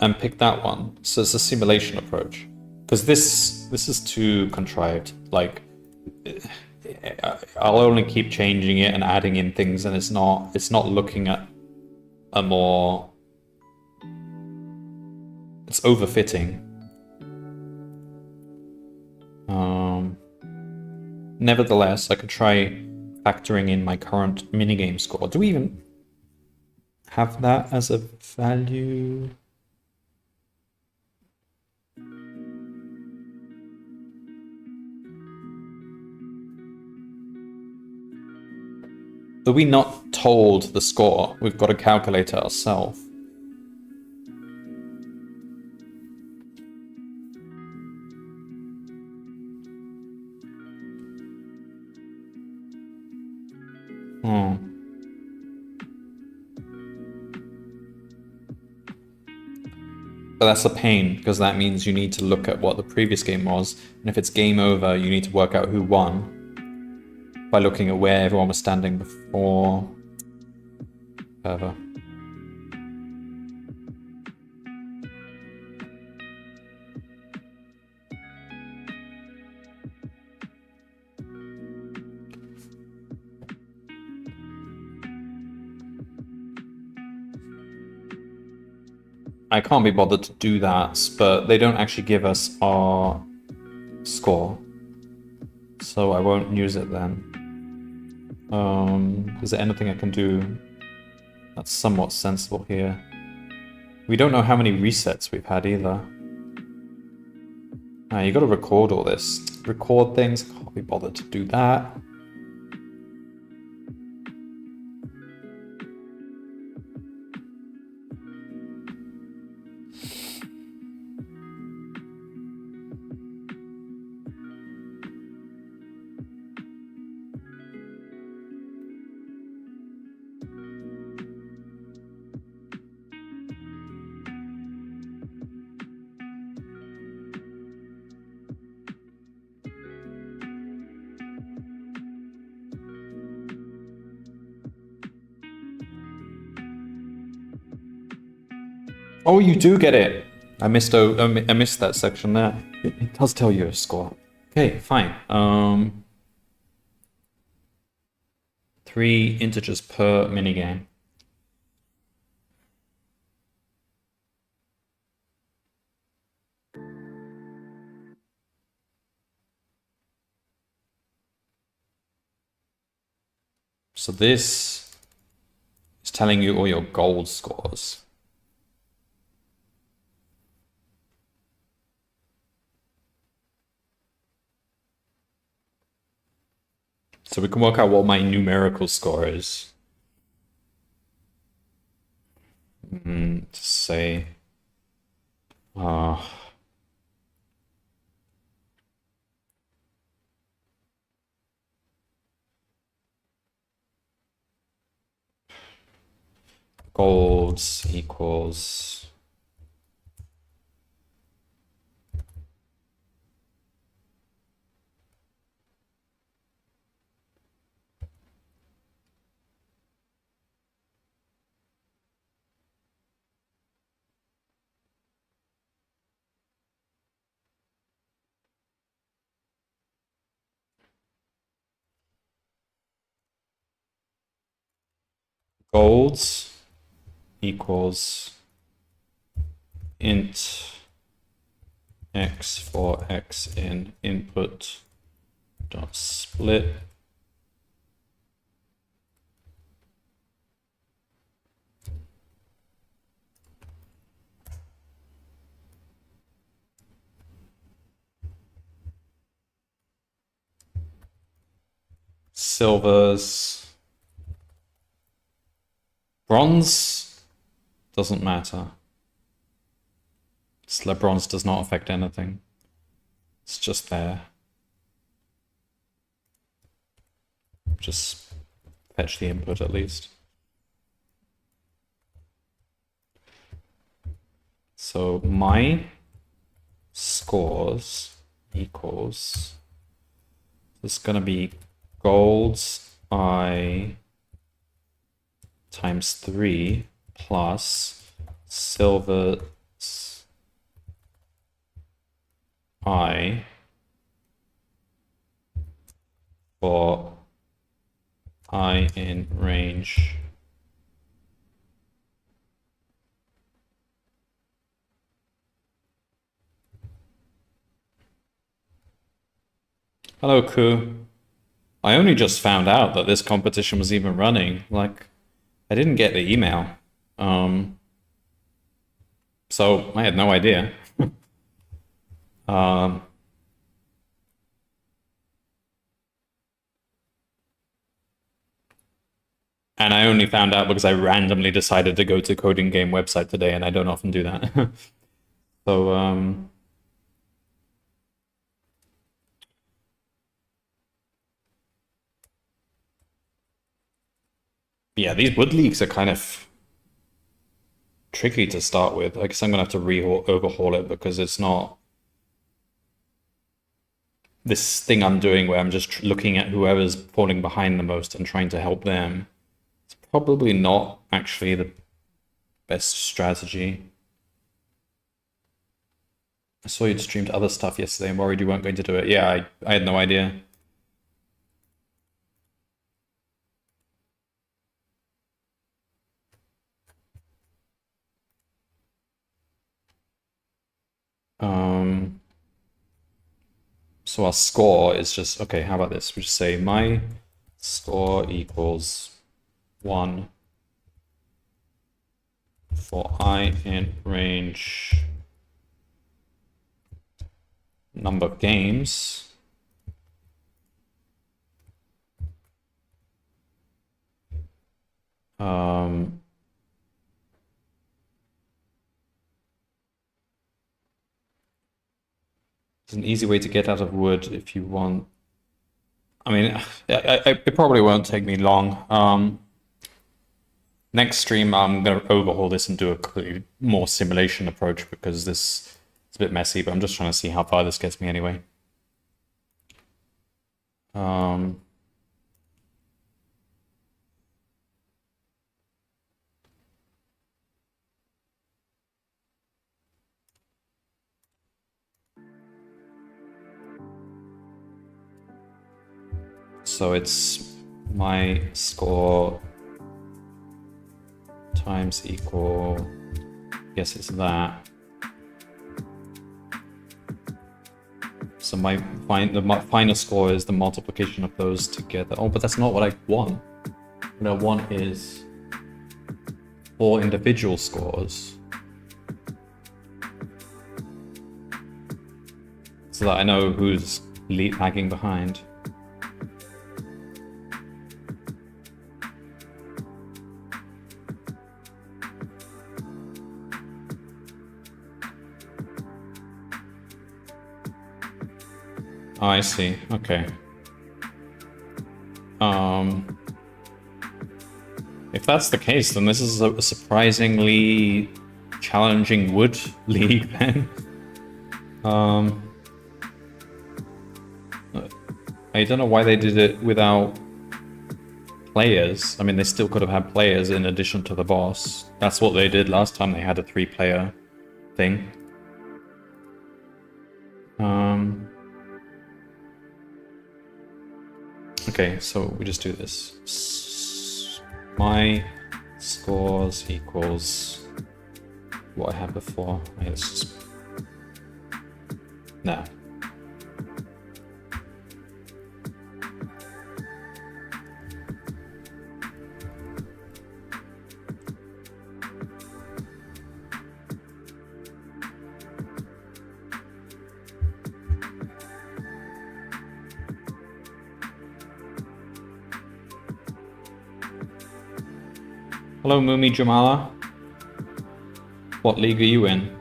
Speaker 1: and pick that one. So it's a simulation approach. Because this is too contrived. Like, I'll only keep changing it and adding in things, and it's not looking at a more... It's overfitting. Nevertheless, I could try factoring in my current minigame score. Do we even have that as a value? Are we not told the score? We've got to calculate it ourselves. But that's a pain, because that means you need to look at what the previous game was, and if it's game over, you need to work out who won by looking at where everyone was standing before. Ever. I can't be bothered to do that, but they don't actually give us our score, so I won't use it then. Is there anything I can do that's somewhat sensible here? We don't know how many resets we've had either. You gotta record all this. Record things, can't be bothered to do that. Oh, you do get it. I missed that section there. It does tell you a score. Okay, fine. 3 integers per minigame. So this is telling you all your gold scores. So we can work out what my numerical score is. To say, golds equals golds equals int x for x in input dot split silvers. Bronze doesn't matter. Bronze does not affect anything. It's just there. Just fetch the input at least. So my scores equals, it's going to be golds I times 3 plus silvers I for I in range Hello, Ku. I only just found out that this competition was even running. Like, I didn't get the email. Um, so I had no idea. Um, and I only found out because I randomly decided to go to CodinGame website today, and I don't often do that. So, yeah, these wood leaks are kind of tricky to start with. I guess I'm gonna have to overhaul it because it's not this thing I'm doing where I'm just looking at whoever's falling behind the most and trying to help them. It's probably not actually the best strategy. I saw you'd streamed other stuff yesterday and worried you weren't going to do it. Yeah, I had no idea. Um, so our score is just, okay, how about this? We just say my score equals 1 for I in range number of games. It's an easy way to get out of wood if you want. I mean, it probably won't take me long. Next stream, I'm going to overhaul this and do a completely more simulation approach because this is a bit messy, but I'm just trying to see how far this gets me anyway. So it's my score times equal, yes, it's that. So my final score is the multiplication of those together. Oh, but that's not what I want. What I want is 4 individual scores. So that I know who's lagging behind. Oh, I see. Okay. If that's the case, then this is a surprisingly challenging wood league then. I don't know why they did it without players. I mean, they still could have had players in addition to the boss. That's what they did last time they had a 3-player thing. Okay, so we just do this. My scores equals what I had before. Let's just... No. Hello, Mumi Jamala. What league are you in?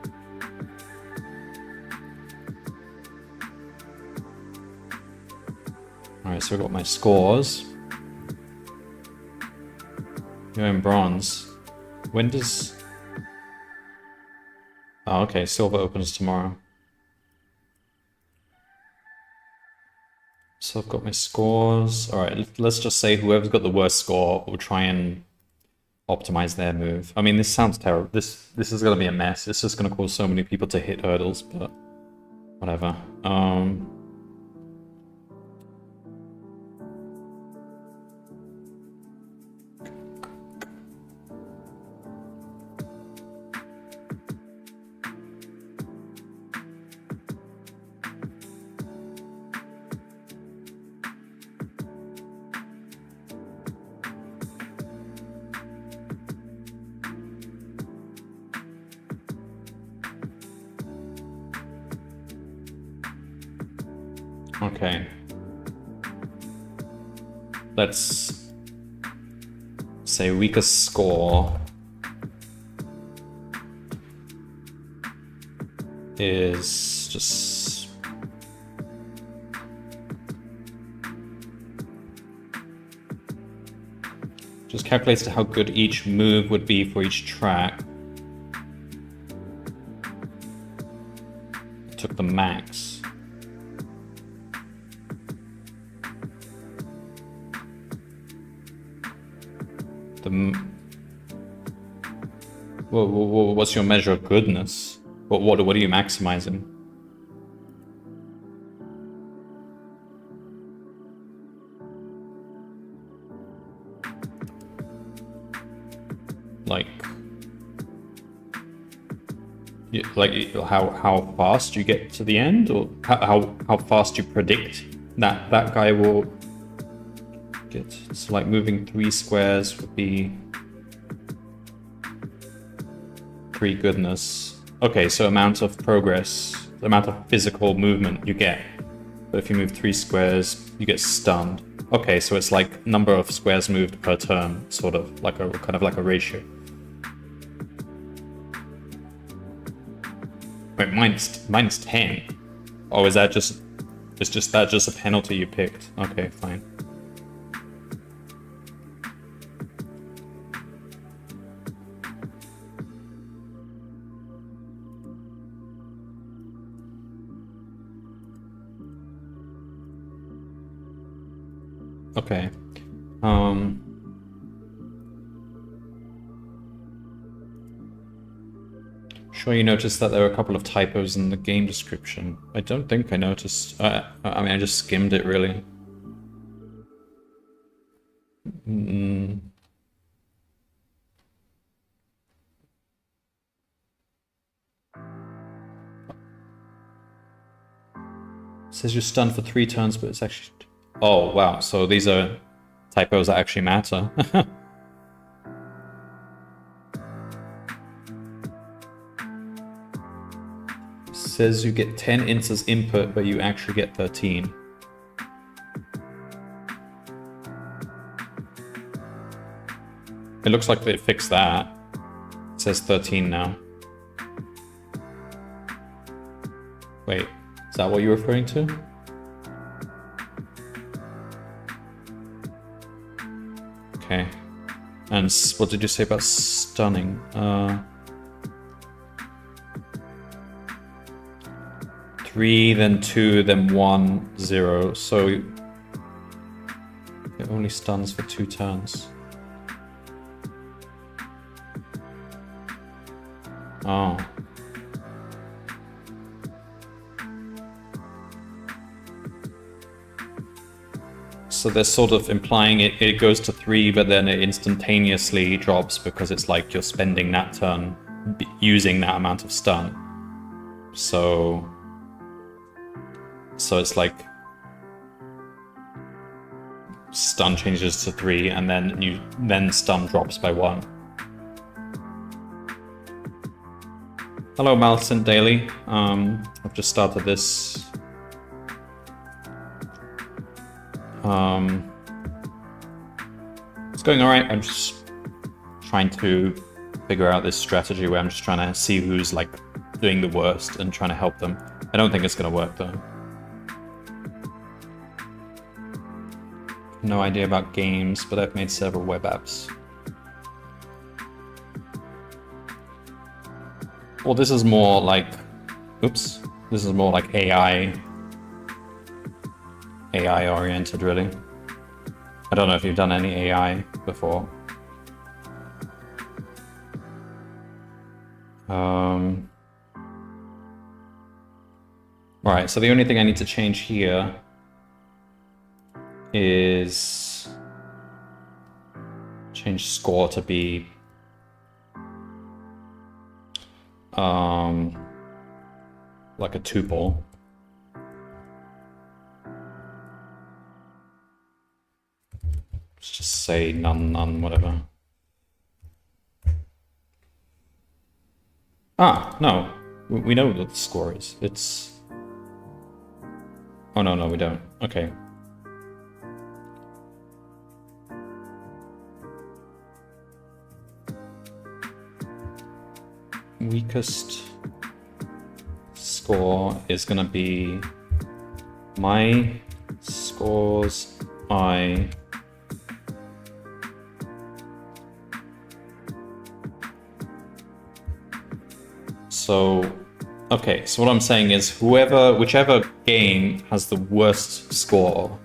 Speaker 1: Alright, so I've got my scores. You're in bronze. When does... Oh, okay, silver opens tomorrow. So I've got my scores. Alright, let's just say whoever's got the worst score will try and optimize their move. I mean, this sounds terrible. This is gonna be a mess. It's just gonna cause so many people to hit hurdles, but whatever. Okay. Let's say weakest score is just calculates how good each move would be for each track. Took the max. What's your measure of goodness? What are you maximizing? Like how fast you get to the end, or how fast you predict that guy will get. So like moving 3 squares would be 3 goodness. Okay, so amount of progress, the amount of physical movement you get. But if you move 3 squares, you get stunned. Okay, so it's like number of squares moved per turn, sort of like a kind of like a ratio. Wait, mine's 10. Oh, is that just a penalty you picked? Okay, fine. Okay. Sure, you noticed that there were a couple of typos in the game description. I don't think I noticed. I mean, I just skimmed it, really. It says you're stunned for 3 turns, but it's actually... Oh, wow. So these are typos that actually matter. Says you get 10 ints input, but you actually get 13. It looks like they fixed that. It says 13 now. Wait, is that what you're referring to? Okay. And what did you say about stunning? 3, then 2, then 1, 0. So it only stuns for 2 turns. Oh. So they're sort of implying it goes to 3, but then it instantaneously drops because it's like you're spending that turn using that amount of stun. So it's like stun changes to 3, and then stun drops by 1. Hello, Malcent Daily. I've just started this. It's going alright. I'm just trying to figure out this strategy where I'm just trying to see who's like doing the worst and trying to help them. I don't think it's gonna work though. No idea about games, but I've made several web apps. Well, this is more like, oops, this is more like AI oriented, really. I don't know if you've done any AI before. Alright, so the only thing I need to change here is change score to be like a tuple. Let's just say none, whatever. Ah, no, we know what the score is. It's Oh, no, no, we don't. Okay. Weakest score is going to be my scores I so okay, so what I'm saying is whichever game has the worst score,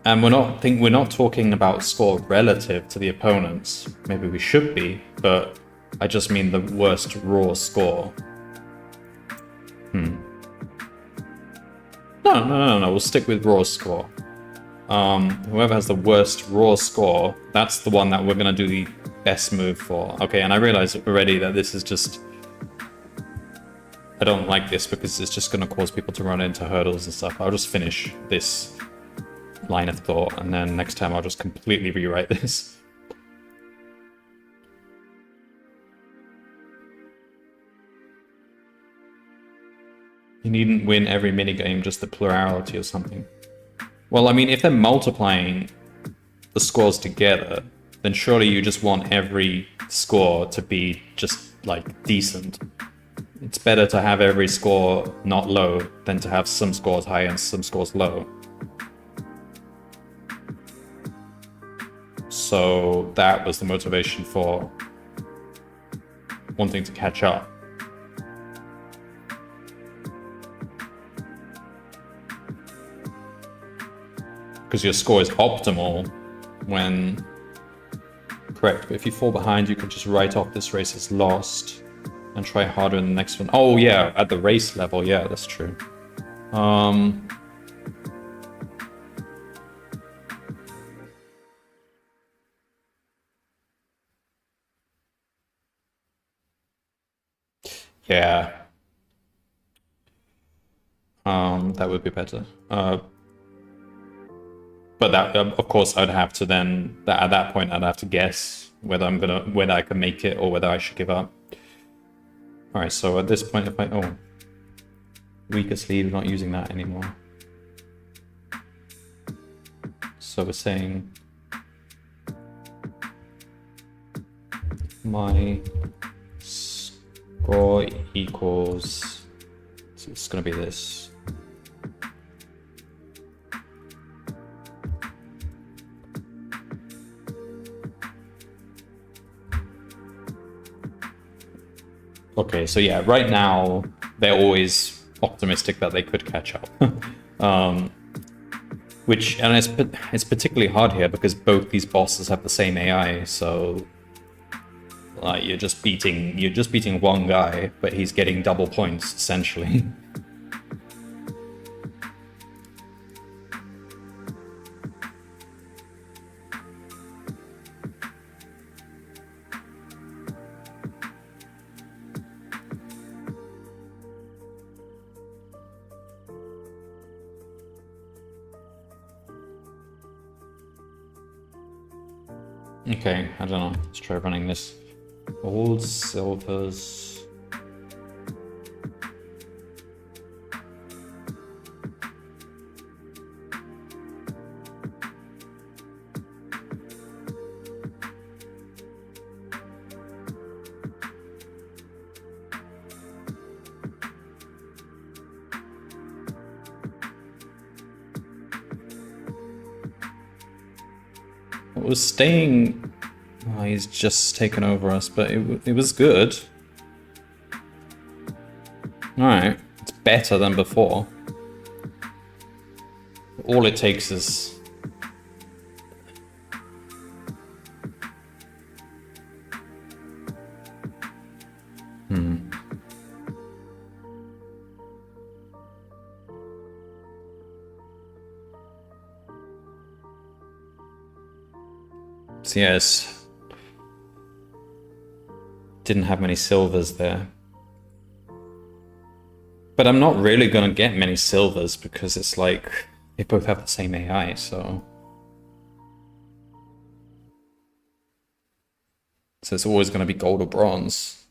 Speaker 1: and we're not talking about score relative to the opponents. Maybe we should be, but I just mean the worst raw score. No. We'll stick with raw score. Whoever has the worst raw score, that's the one that we're gonna do the best move for. Okay, and I realize already that this is just... I don't like this because it's just gonna cause people to run into hurdles and stuff. I'll just finish this line of thought, and then next time I'll just completely rewrite this. You needn't win every minigame, just the plurality or something. Well, I mean, if they're multiplying the scores together, then surely you just want every score to be just, like, decent. It's better to have every score not low than to have some scores high and some scores low. So that was the motivation for wanting to catch up. Because your score is optimal when correct, but if you fall behind, you can just write off this race as lost and try harder in the next one. Oh yeah, at the race level, yeah, that's true. Yeah. That would be better. But that, of course, I'd have to then, at that point, I'd have to guess whether I can make it or whether I should give up. All right, so at this point, if I, weakest lead, we're not using that anymore. So we're saying my score equals, so it's gonna be this. Okay, so yeah, right now they're always optimistic that they could catch up. It's particularly hard here because both these bosses have the same AI, so you're just beating one guy, but he's getting double points essentially. Okay, I don't know. Let's try running this. Old silvers. It was staying... Oh, he's just taken over us, but it was good. Alright, it's better than before. All it takes is... So yes, didn't have many silvers there. But I'm not really going to get many silvers because it's like they both have the same AI, so... So it's always going to be gold or bronze.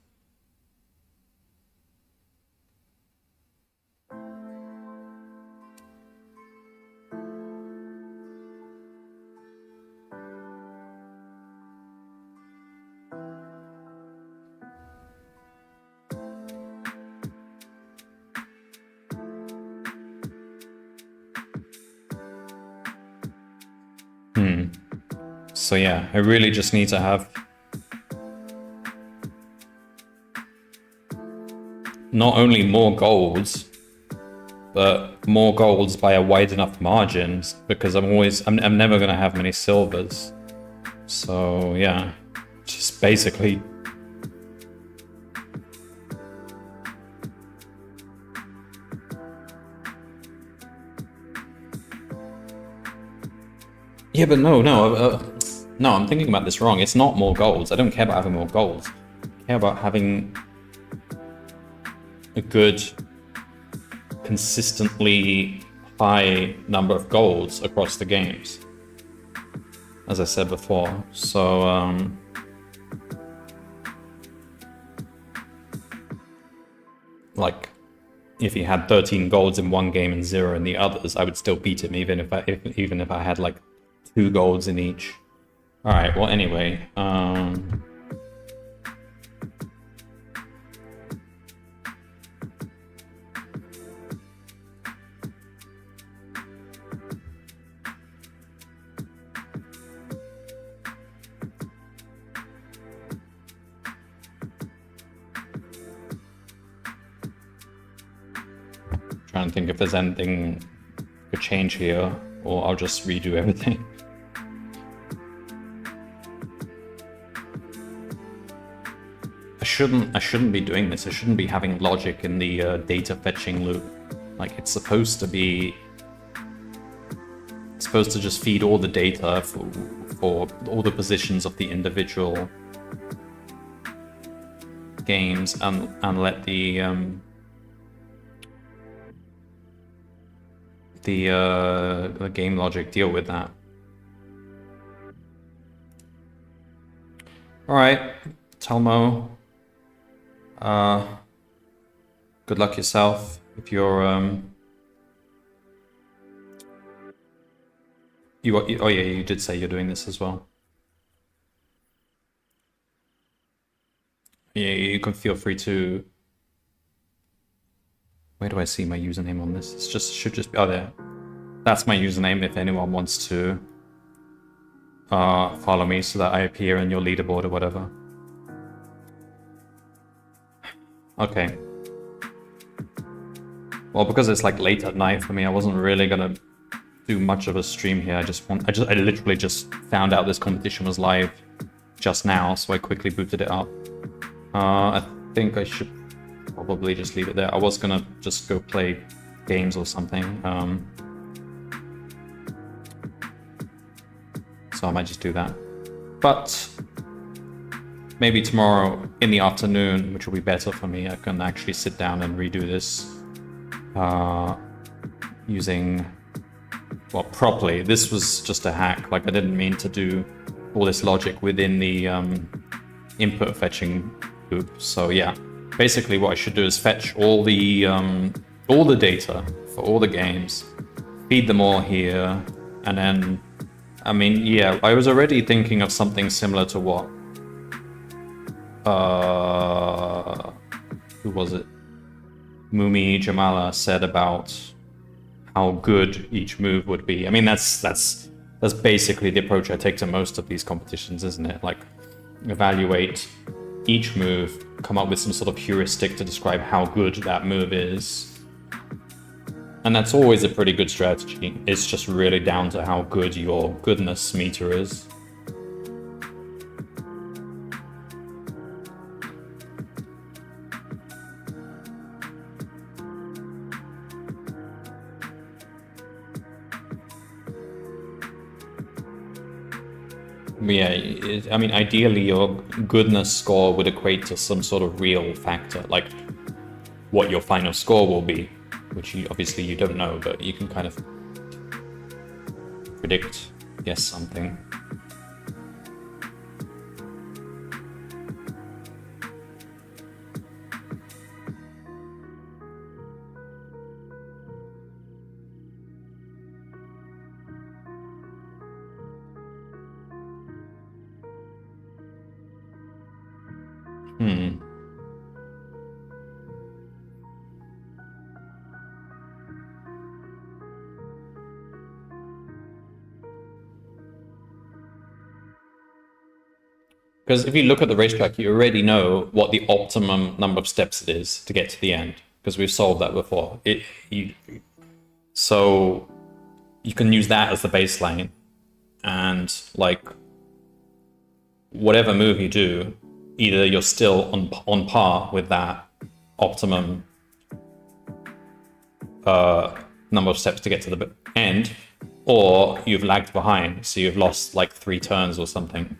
Speaker 1: So yeah, I really just need to have not only more golds, but more golds by a wide enough margin, because I'm never gonna have many silvers. So yeah, just basically. Yeah, but no, I'm thinking about this wrong. It's not more golds. I don't care about having more golds. I care about having a good, consistently high number of golds across the games, as I said before. So, like, if he had 13 golds in one game and 0 in the others, I would still beat him, even if I had like 2 golds in each. All right. Well, anyway. Trying to think if there's anything could change here, or I'll just redo everything. I shouldn't be doing this. I shouldn't be having logic in the data fetching loop. Like, it's supposed to just feed all the data for all the positions of the individual games and let the game logic deal with that. All right, Telmo. Good luck yourself if you're oh yeah, you did say you're doing this as well. Yeah, you can feel free to. Where do I see my username on this? Should just be, oh, there. That's my username if anyone wants to follow me so that I appear in your leaderboard or whatever. Okay. Well, because it's like late at night for me, I wasn't really gonna do much of a stream here. I literally just found out this competition was live just now, so I quickly booted it up. I think I should probably just leave it there. I was gonna just go play games or something. So I might just do that. But maybe tomorrow in the afternoon, which will be better for me, I can actually sit down and redo this using, well, properly. This was just a hack. Like, I didn't mean to do all this logic within the input fetching loop. So yeah, basically what I should do is fetch all the data for all the games, feed them all here, and then, I mean, yeah, I was already thinking of something similar to what who was it? Mumi Jamala said about how good each move would be. I mean, that's basically the approach I take to most of these competitions, isn't it? Like, evaluate each move, come up with some sort of heuristic to describe how good that move is. And that's always a pretty good strategy. It's just really down to how good your goodness meter is. Yeah, I mean, ideally your goodness score would equate to some sort of real factor, like what your final score will be, which obviously you don't know, but you can kind of predict, guess something. Because if you look at the racetrack, you already know what the optimum number of steps it is to get to the end, because we've solved that before. So you can use that as the baseline, and like whatever move you do, either you're still on par with that optimum number of steps to get to the end, or you've lagged behind, so you've lost like 3 turns or something.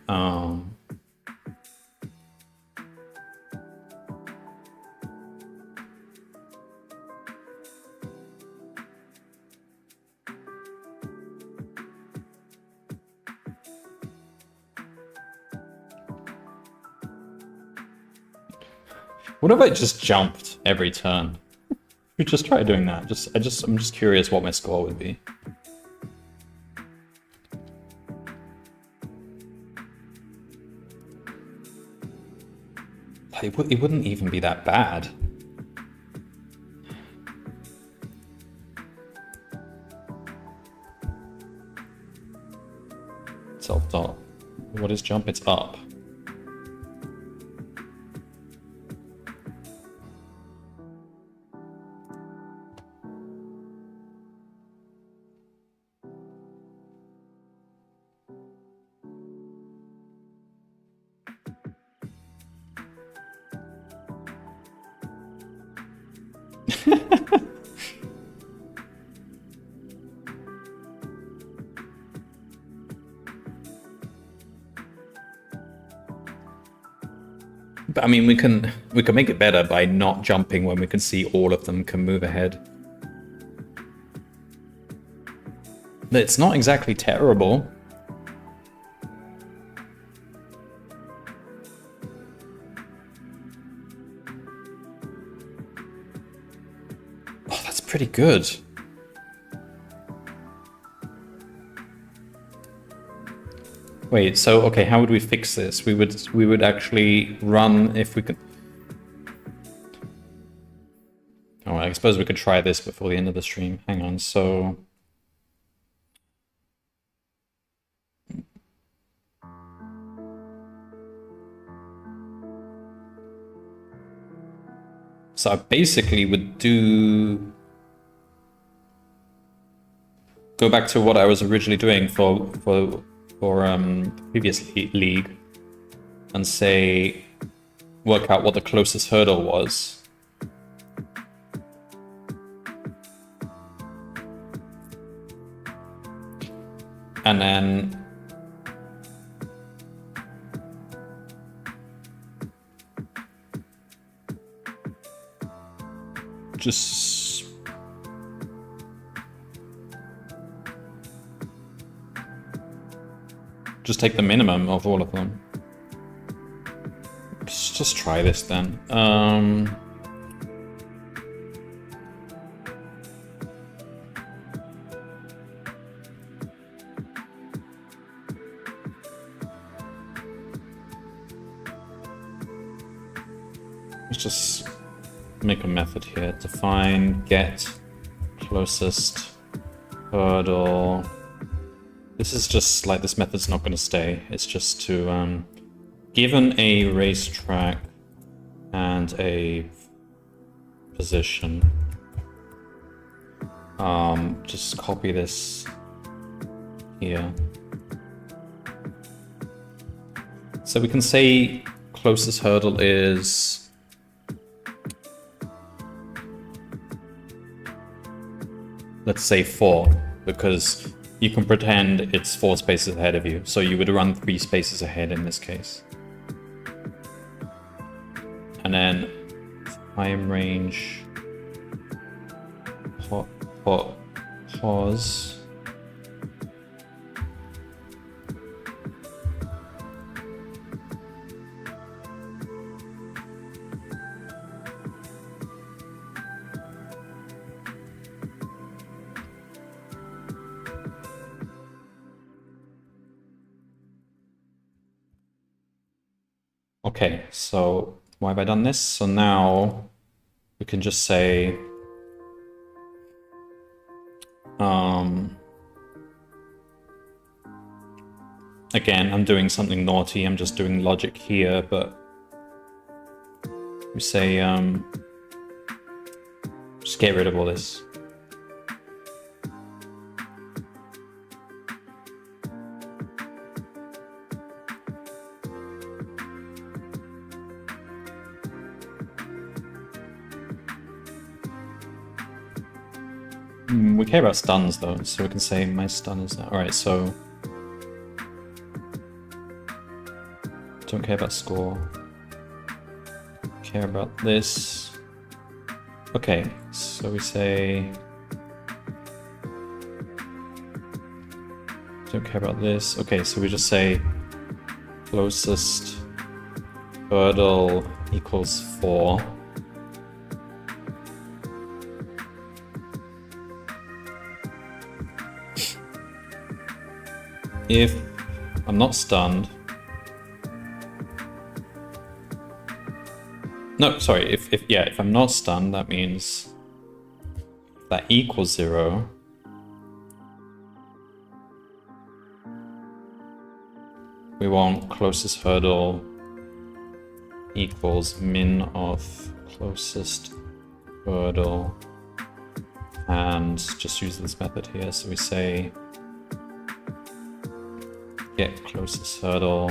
Speaker 1: What if I just jumped every turn? We just try doing that. I'm just curious what my score would be. It wouldn't even be that bad. Self-dot. What is jump? It's up. But I mean, we can make it better by not jumping when we can see all of them can move ahead. It's not exactly terrible. Oh, that's pretty good. Wait, so okay, how would we fix this? We would actually run if we could. Oh, I suppose we could try this before the end of the stream. Hang on, so I basically would go back to what I was originally doing for the previous league and say work out what the closest hurdle was. And then just take the minimum of all of them. Just try this then. Let's just make a method here. Define get closest hurdle. This is just like, this method's not going to stay. It's just to, given a racetrack and a position, just copy this here. So we can say closest hurdle is, let's say 4, because you can pretend it's 4 spaces ahead of you, so you would run 3 spaces ahead in this case. And then time range pause. Okay, so why have I done this? So now we can just say again, I'm doing something naughty. I'm just doing logic here, but we say, just get rid of all this. We care about stuns though, so we can say my stun is that. Alright, so don't care about score. Care about this. Okay, so we say don't care about this. Okay, so we just say closest hurdle equals 4. If I'm not stunned. No, sorry, if I'm not stunned, that means that equals 0. We want closest hurdle equals min of closest hurdle, and just use this method here. So we say get closest hurdle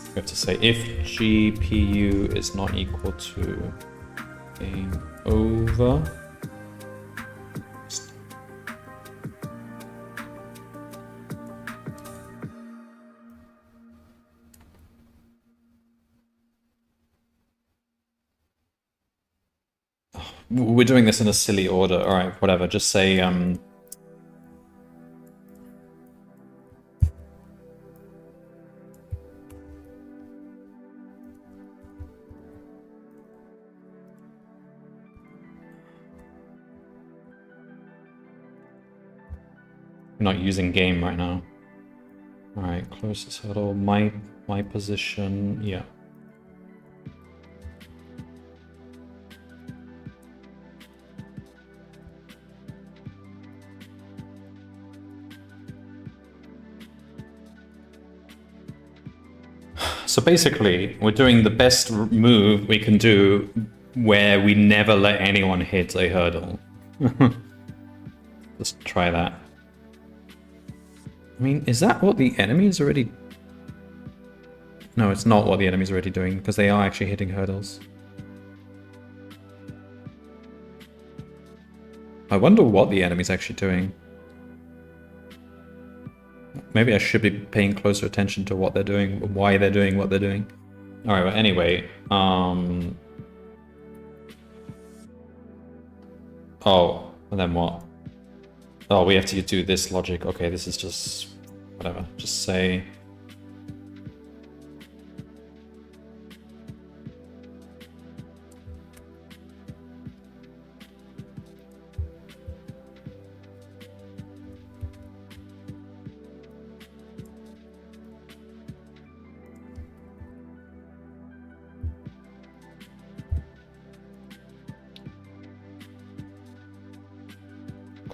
Speaker 1: we have to say if GPU is not equal to game over. We're doing this in a silly order. Alright, whatever. Just say, we're not using game right now. Alright, closest hurdle, my position, yeah. So basically, we're doing the best move we can do where we never let anyone hit a hurdle. Let's try that. I mean, is that what the enemy is already... No, it's not what the enemy's already doing, because they are actually hitting hurdles. I wonder what the enemy's actually doing. Maybe I should be paying closer attention to what they're doing, why they're doing what they're doing. Alright, but anyway, oh, and then what? Oh, we have to do this logic. Okay, this is just... whatever. Just say...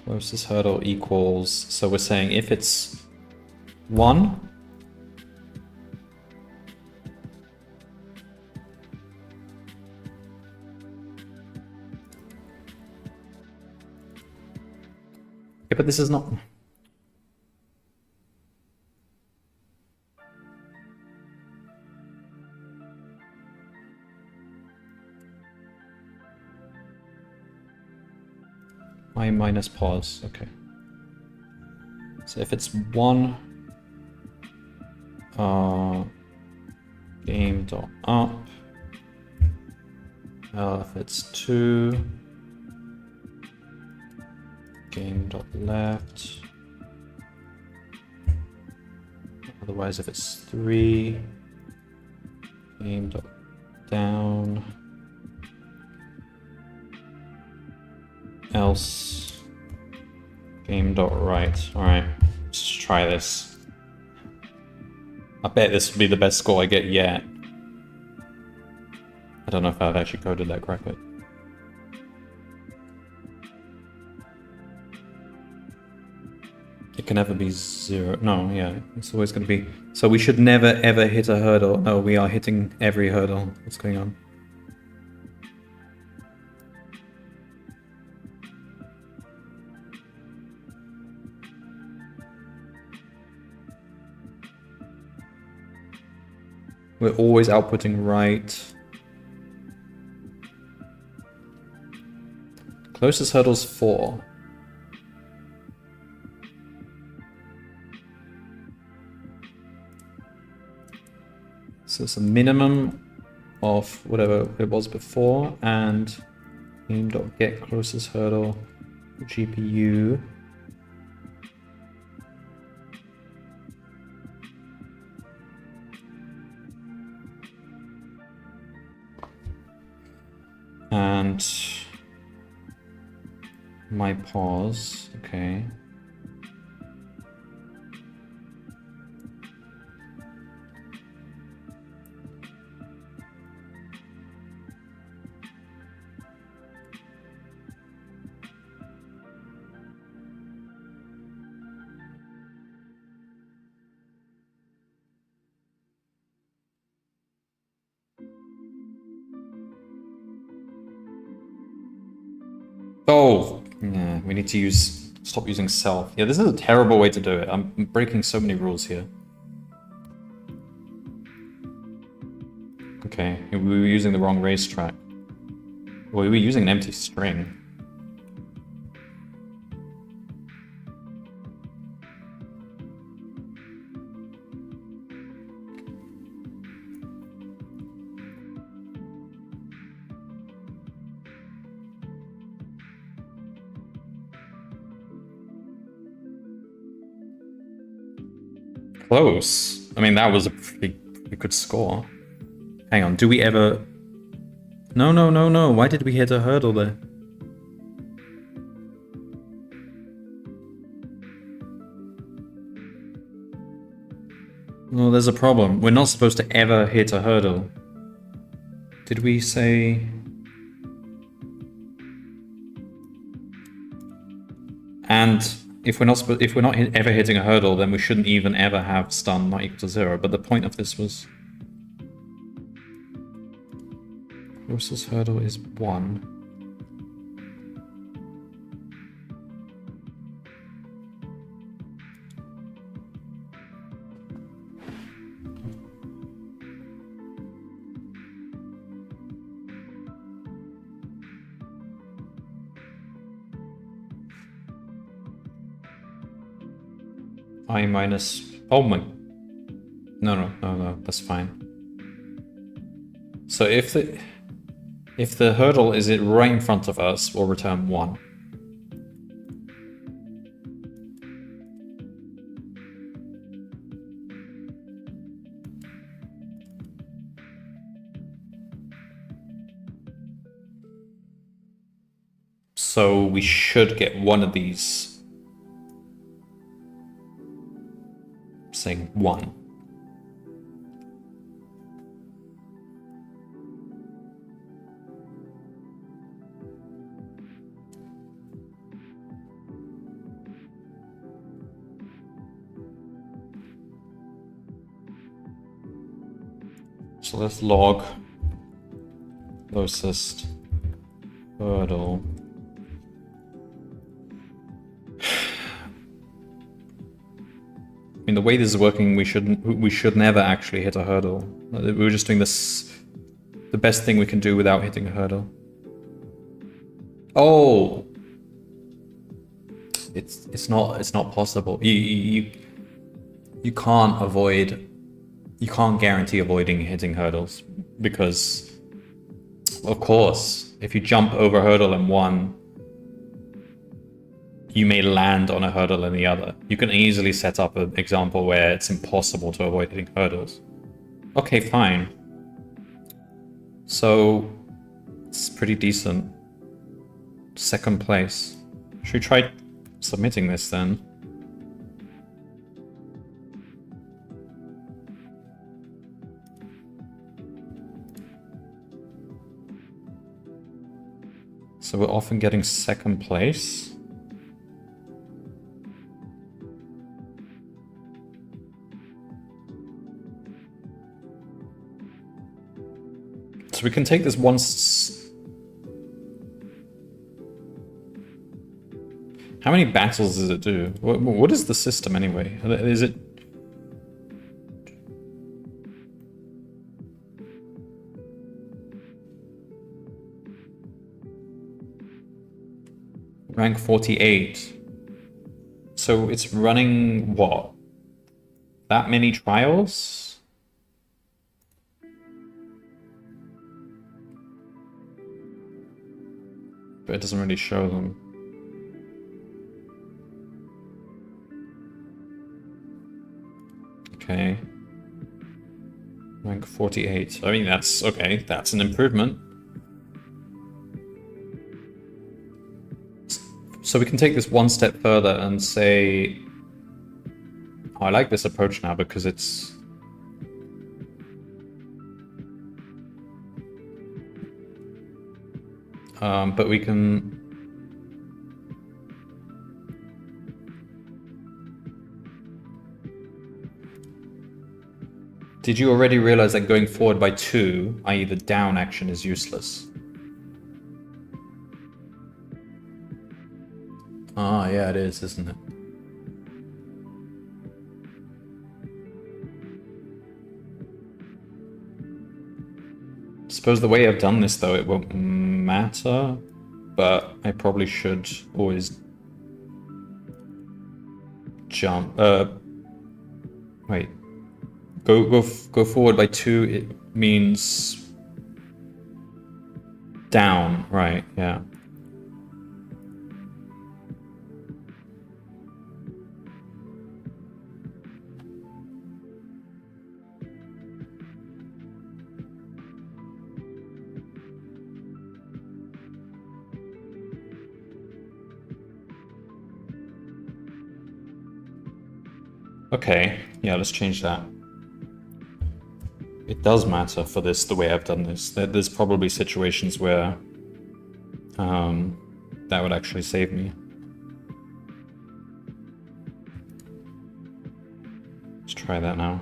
Speaker 1: closest hurdle equals, so we're saying if it's 1, yeah, but this is not... I minus pause, okay. So if it's 1, game dot up. If it's 2, game dot left. Otherwise, if it's 3, game dot down. Else Game.right. Alright, let's try this. I bet this will be the best score I get yet. I don't know if I've actually coded that correctly. It can never be 0. No, yeah, it's always going to be. So we should never ever hit a hurdle. No, we are hitting every hurdle. What's going on? We're always outputting right. Closest hurdle's 4. So it's a minimum of whatever it was before, and game.get closest hurdle GPU. And my pause, okay. Oh, yeah, we need to stop using self. Yeah, this is a terrible way to do it. I'm breaking so many rules here. Okay, we were using the wrong racetrack. Well, we were using an empty string. Close. I mean, that was a pretty good score. Hang on, do we ever... No, no, no, no. Why did we hit a hurdle there? Well, there's a problem. We're not supposed to ever hit a hurdle. Did we say... And if we're not ever hitting a hurdle, then we shouldn't even ever have stun not equal to 0. But the point of this was... Closest hurdle is 1. I minus... Oh my... No, that's fine. So if the hurdle is it right in front of us, we'll return 1. So we should get one of these saying 1. So let's log closest hurdle. I mean, the way this is working, we should never actually hit a hurdle. We were just doing this, the best thing we can do without hitting a hurdle. Oh, it's not possible. You can't avoid. You can't guarantee avoiding hitting hurdles because, of course, if you jump over a hurdle in one, you may land on a hurdle in the other. You can easily set up an example where it's impossible to avoid hitting hurdles. Okay, fine. So it's pretty decent. Second place. Should we try submitting this then. So we're often getting second place. So we can take this once. How many battles does it do? What is the system anyway? Is it... Rank 48. So it's running what? That many trials? But it doesn't really show them. Okay. Rank 48. I mean, that's okay. That's an improvement. So we can take this one step further and say, oh, I like this approach now because it's... but we can... Did you already realize that going forward by 2, i.e. the down action, is useless? Ah, yeah, it is, isn't it? Suppose the way I've done this, though, it won't matter, but I probably should always jump. Wait. Go forward by 2. It means down, right? Yeah. Okay, yeah, let's change that. It does matter for this, the way I've done this. There's probably situations where that would actually save me. Let's try that now.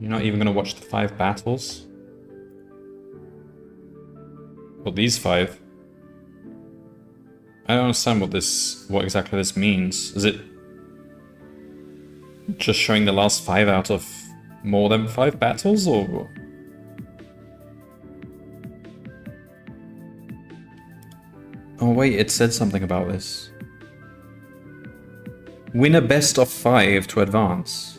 Speaker 1: You're not even going to watch the 5 battles? Well, these 5. I don't understand what exactly this means. Is it just showing the last 5 out of more than 5 battles, or...? Oh wait, it said something about this. Win a best of 5 to advance.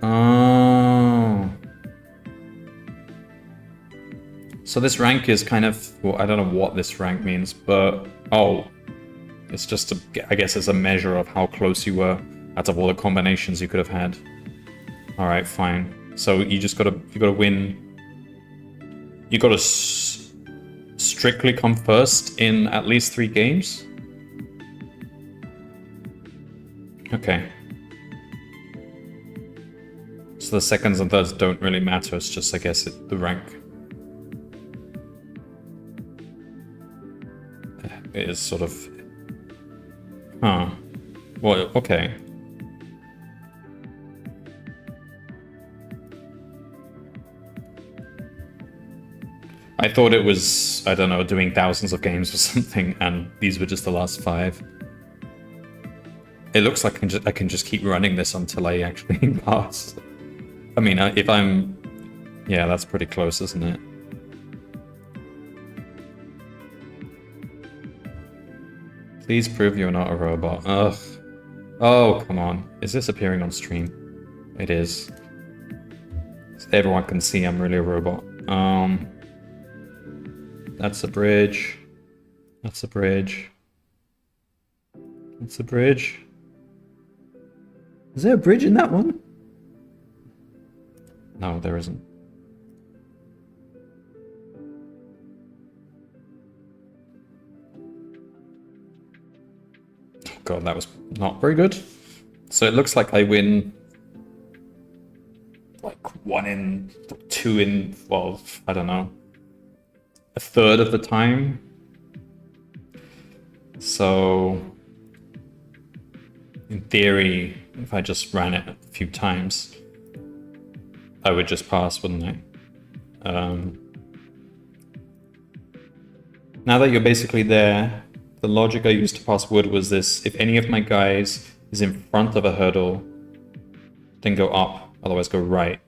Speaker 1: Oh. So this rank is kind of... Well, I don't know what this rank means, but... Oh. It's just, I guess it's a measure of how close you were out of all the combinations you could have had. Alright, fine. So you just gotta win... You gotta strictly come first in at least 3 games? Okay. So the seconds and thirds don't really matter, it's just, I guess, the rank. It is sort of... Huh. Well, okay. I thought it was, I don't know, doing thousands of games or something, and these were just the last 5. It looks like I can just keep running this until I actually pass. I mean, if I'm... Yeah, that's pretty close, isn't it? Please prove you're not a robot. Ugh. Oh, come on. Is this appearing on stream? It is. So everyone can see I'm really a robot. That's a bridge. That's a bridge. That's a bridge. Is there a bridge in that one? No, there isn't. Oh god, that was not very good. So it looks like I win like 1 in 2 in, well, I don't know, a third of the time. So in theory, if I just ran it a few times, I would just pass, wouldn't I? Now that you're basically there, the logic I used to pass wood was this: if any of my guys is in front of a hurdle, then go up, otherwise go right.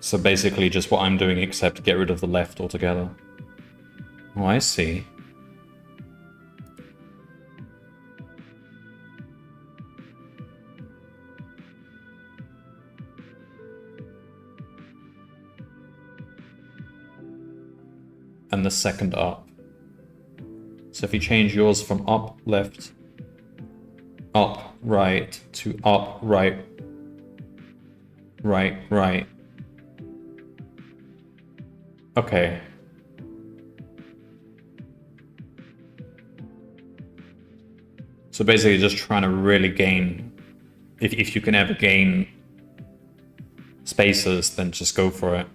Speaker 1: So basically just what I'm doing, except get rid of the left altogether. Oh, I see. And the second up. So if you change yours from up, left, up, right, to up, right, right, right. Okay. So basically just trying to really gain, if you can ever gain spaces, then just go for it.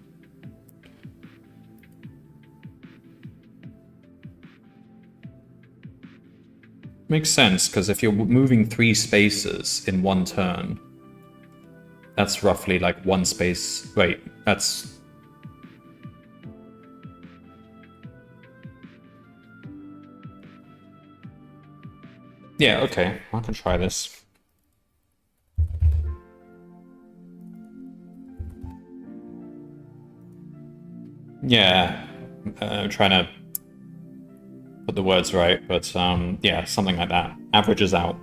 Speaker 1: Makes sense, because if you're moving 3 spaces in 1 turn, that's roughly like 1 space. Wait, that's... Yeah, okay, I can try this. Yeah, I'm trying to put the words right, but yeah, something like that. Averages out.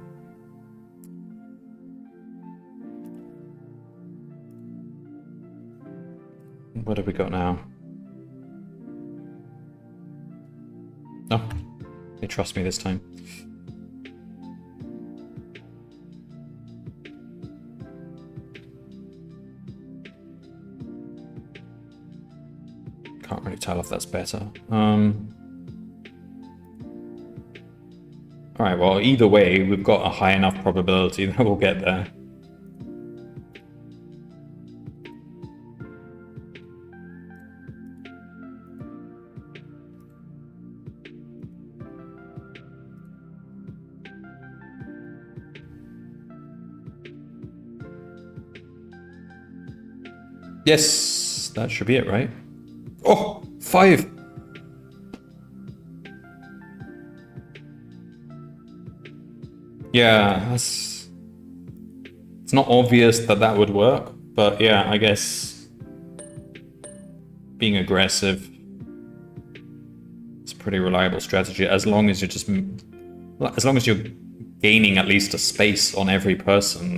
Speaker 1: What have we got now? Oh, they trust me this time. Can't really tell if that's better. Alright, well, either way, we've got a high enough probability that we'll get there. Yes, that should be it, right? Oh, 5! Yeah, it's not obvious that that would work, but yeah, I guess being aggressive is a pretty reliable strategy as long as you're gaining at least a space on every person,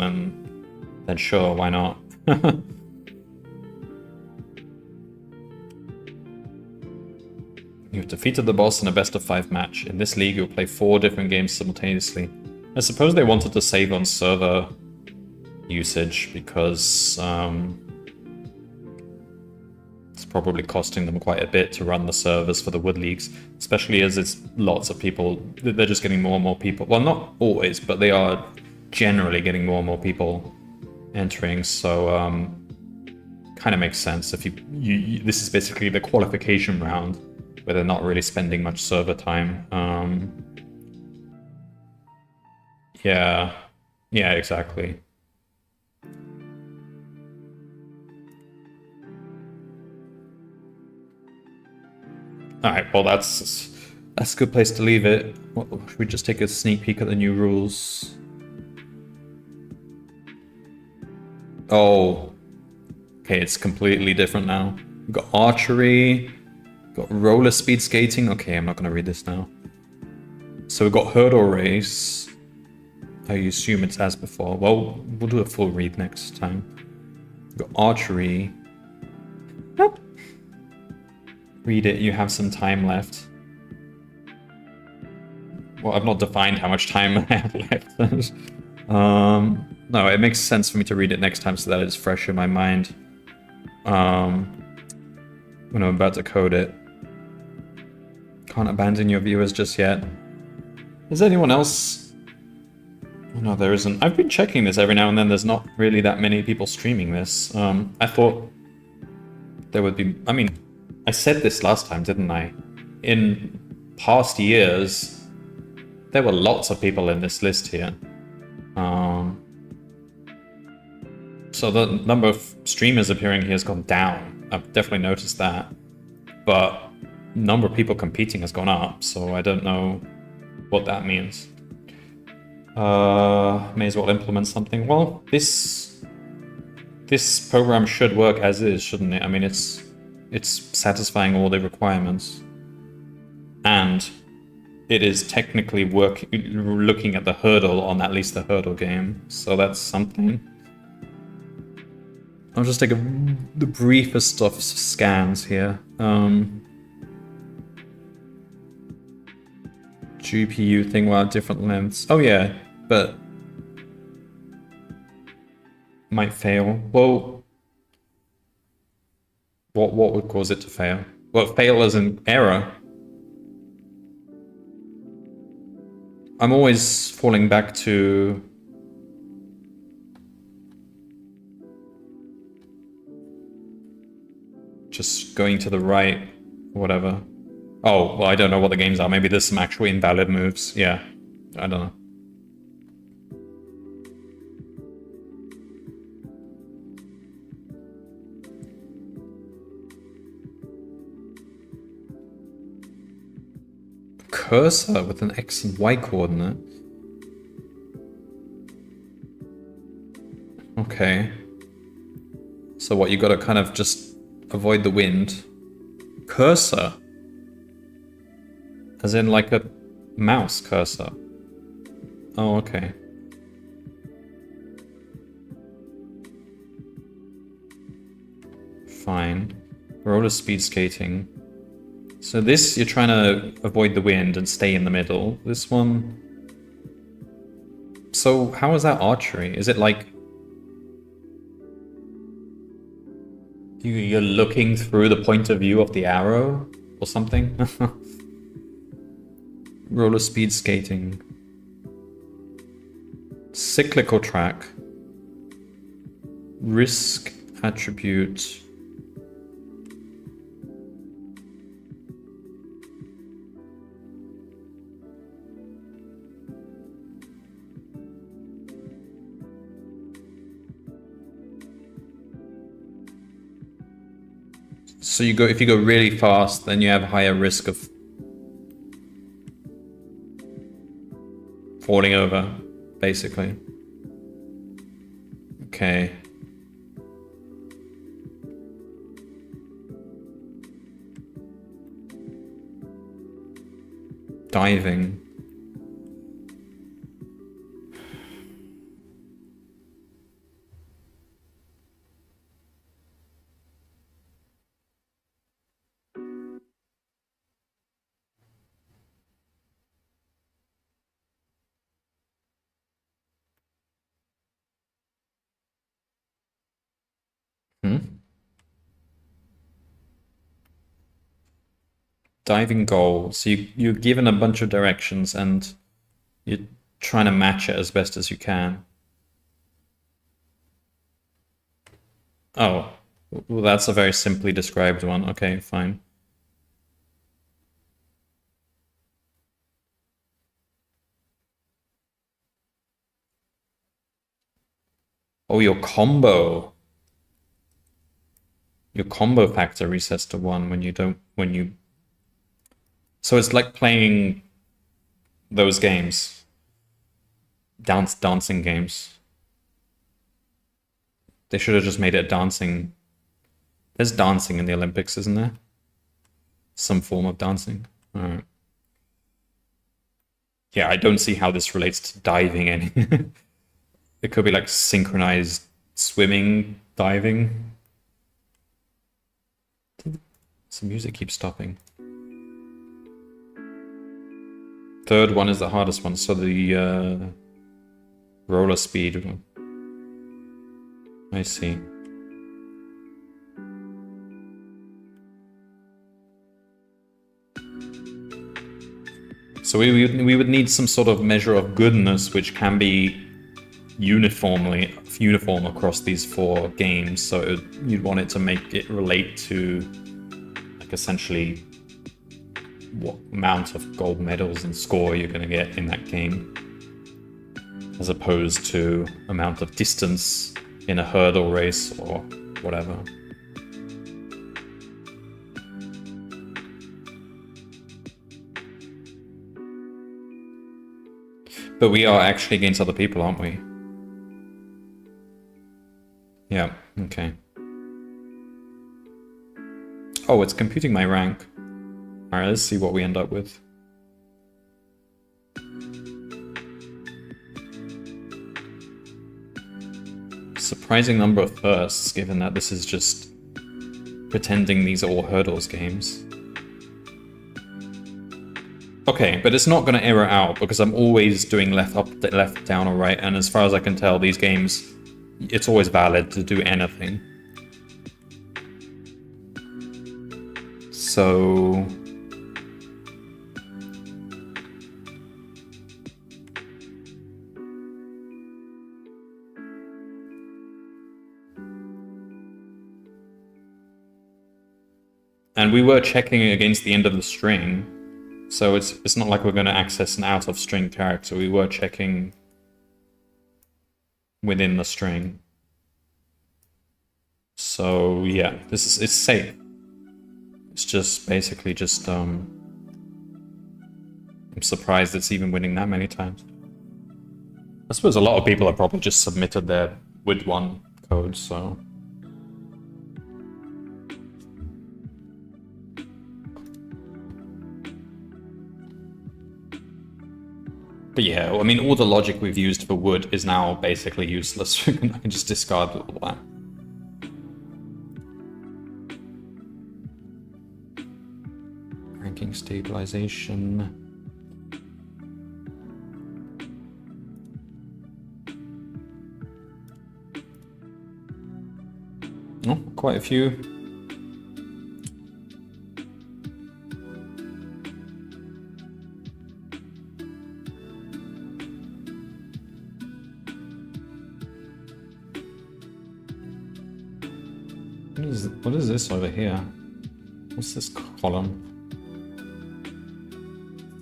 Speaker 1: then sure, why not? You've defeated the boss in a best-of-5 match. In this league, you'll play 4 different games simultaneously. I suppose they wanted to save on server usage because it's probably costing them quite a bit to run the servers for the Wood Leagues, especially as it's lots of people. They're just getting more and more people. Well, not always, but they are generally getting more and more people entering, so kind of makes sense. If you this is basically the qualification round where they're not really spending much server time. Yeah, exactly. Alright, well that's a good place to leave it. Should we just take a sneak peek at the new rules? Oh, okay, it's completely different now. We've got archery, Got roller speed skating. Okay, I'm not going to read this now. So we've got hurdle race. I assume it's as before. Well, we'll do a full read next time. We've got archery. Nope. Read it, you have some time left. Well, I've not defined how much time I have left. No, it makes sense for me to read it next time so that it's fresh in my mind when I'm about to code it. Can't abandon your viewers just yet. Is anyone else? Oh, no, there isn't. I've been checking this every now and then. There's not really that many people streaming this. I thought there would be... I mean, I said this last time, didn't I? In past years, there were lots of people in this list here. So the number of streamers appearing here has gone down. I've definitely noticed that. But number of people competing has gone up, so I don't know what that means. May as well implement something. Well, this program should work as is, shouldn't it? I mean, it's satisfying all the requirements. And it is technically looking at the hurdle on at least the hurdle game. So that's something. I'll just take the briefest of scans here. GPU thing, well, different lengths. Oh yeah, but might fail. Well, what would cause it to fail? Well, fail as an error. I'm always falling back to just going to the right, or whatever. Oh, well, I don't know what the games are. Maybe there's some actual invalid moves. Yeah, I don't know. Cursor with an X and Y coordinate. Okay. So what, you gotta kind of just avoid the wind. Cursor. As in like a mouse cursor. Oh, okay. Fine. Roller speed skating. So this, you're trying to avoid the wind and stay in the middle. This one... So how is that archery? Is it like... You're looking through the point of view of the arrow? Or something? Roller speed skating. Cyclical track. Risk attribute. So if you go really fast, then you have higher risk of falling over, basically. Okay. Diving. Diving goal. So you're given a bunch of directions and you're trying to match it as best as you can. Oh, well, that's a very simply described one. Okay, fine. Oh, your combo factor resets to 1 when you so it's like playing those games. Dancing games. They should have just made it dancing. There's dancing in the Olympics, isn't there? Some form of dancing. All right. Yeah, I don't see how this relates to diving any. It could be like synchronized swimming, diving. The music keeps stopping. Third one is the hardest one, so the roller speed one. I see. So we would need some sort of measure of goodness which can be uniform across these 4 games. So you'd want it to make it relate to like essentially what amount of gold medals and score you're going to get in that game, as opposed to amount of distance in a hurdle race or whatever. But we are actually against other people, aren't we? Yeah, okay. Oh, it's computing my rank. Alright, let's see what we end up with. Surprising number of firsts, given that this is just pretending these are all hurdles games. Okay, but it's not going to error out because I'm always doing left up, left down, or right, and as far as I can tell, these games, it's always valid to do anything. So... And we were checking against the end of the string, so it's not like we're going to access an out of string character. We were checking within the string. So yeah, it's safe. It's just basically just I'm surprised it's even winning that many times. I suppose a lot of people have probably just submitted their with one code, so. But yeah, I mean, all the logic we've used for wood is now basically useless. I can just discard all that. Ranking stabilization. Oh, quite a few. What is this over here? What's this column?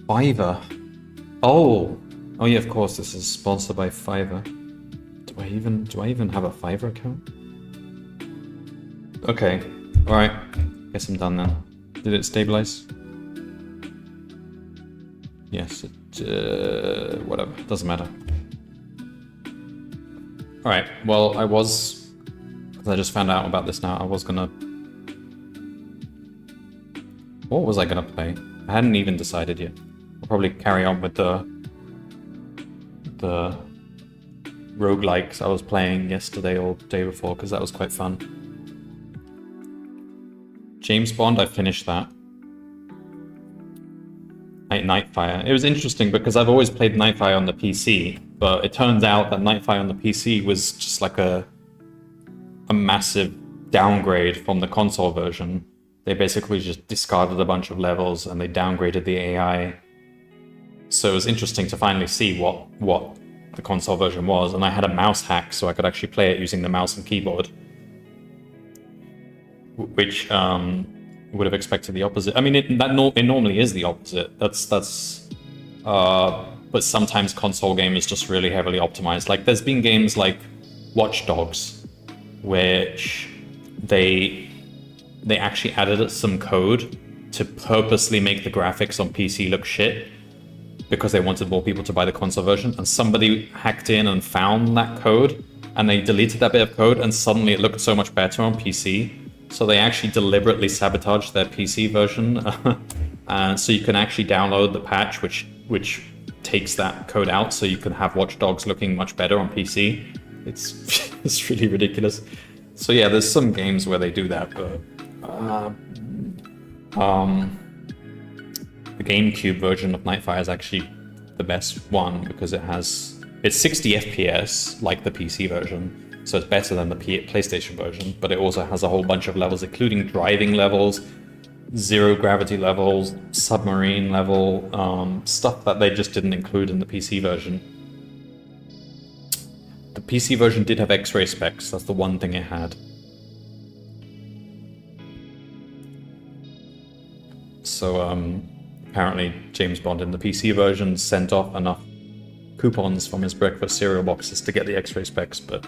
Speaker 1: Fiverr. Oh yeah, of course. This is sponsored by Fiverr. Do I even have a Fiverr account? Okay. All right. Guess I'm done then. Did it stabilize? Yes. It. Whatever. Doesn't matter. All right. Well, I just found out about this now. I was gonna... What was I gonna play? I hadn't even decided yet. I'll probably carry on with the roguelikes I was playing yesterday or the day before, because that was quite fun. James Bond, I finished that. Nightfire. It was interesting because I've always played Nightfire on the PC, but it turns out that Nightfire on the PC was just like a massive downgrade from the console version. They basically just discarded a bunch of levels and they downgraded the AI. So it was interesting to finally see what the console version was, and I had a mouse hack so I could actually play it using the mouse and keyboard, which would have expected the opposite. I mean, it normally is the opposite. But sometimes console game is just really heavily optimized. Like there's been games like Watch Dogs, which they actually added some code to purposely make the graphics on PC look shit because they wanted more people to buy the console version, and somebody hacked in and found that code and they deleted that bit of code and suddenly it looked so much better on PC. So they actually deliberately sabotaged their PC version, so you can actually download the patch which takes that code out, so you can have Watch Dogs looking much better on PC. It's it's really ridiculous. So yeah, there's some games where they do that, but the GameCube version of Nightfire is actually the best one because it's 60 FPS like the PC version, so it's better than the PlayStation version, but it also has a whole bunch of levels, including driving levels, zero gravity levels, submarine level, stuff that they just didn't include in the PC version. The PC version did have X-ray specs, that's the one thing it had. So apparently James Bond in the PC version sent off enough coupons from his breakfast cereal boxes to get the X-ray specs, but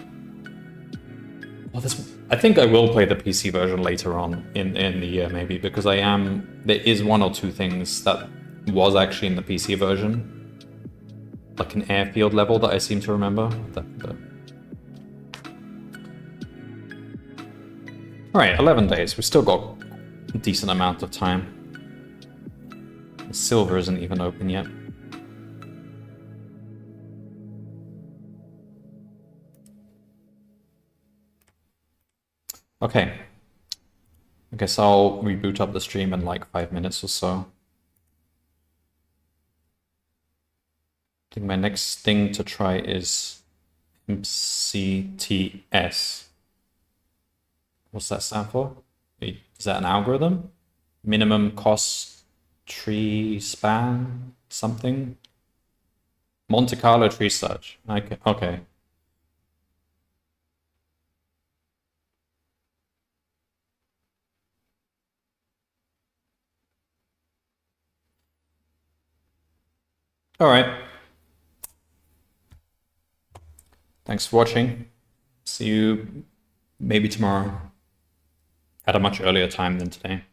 Speaker 1: I think I will play the PC version later on in the year, maybe, because there is one or two things that was actually in the PC version, like an airfield level that I seem to remember. Alright, 11 days. We've still got a decent amount of time. The silver isn't even open yet. Okay. I guess I'll reboot up the stream in like 5 minutes or so. I think my next thing to try is MCTS. What's that stand for? Is that an algorithm? Minimum cost tree span something? Monte Carlo tree search. Okay. All right. Thanks for watching. See you maybe tomorrow at a much earlier time than today.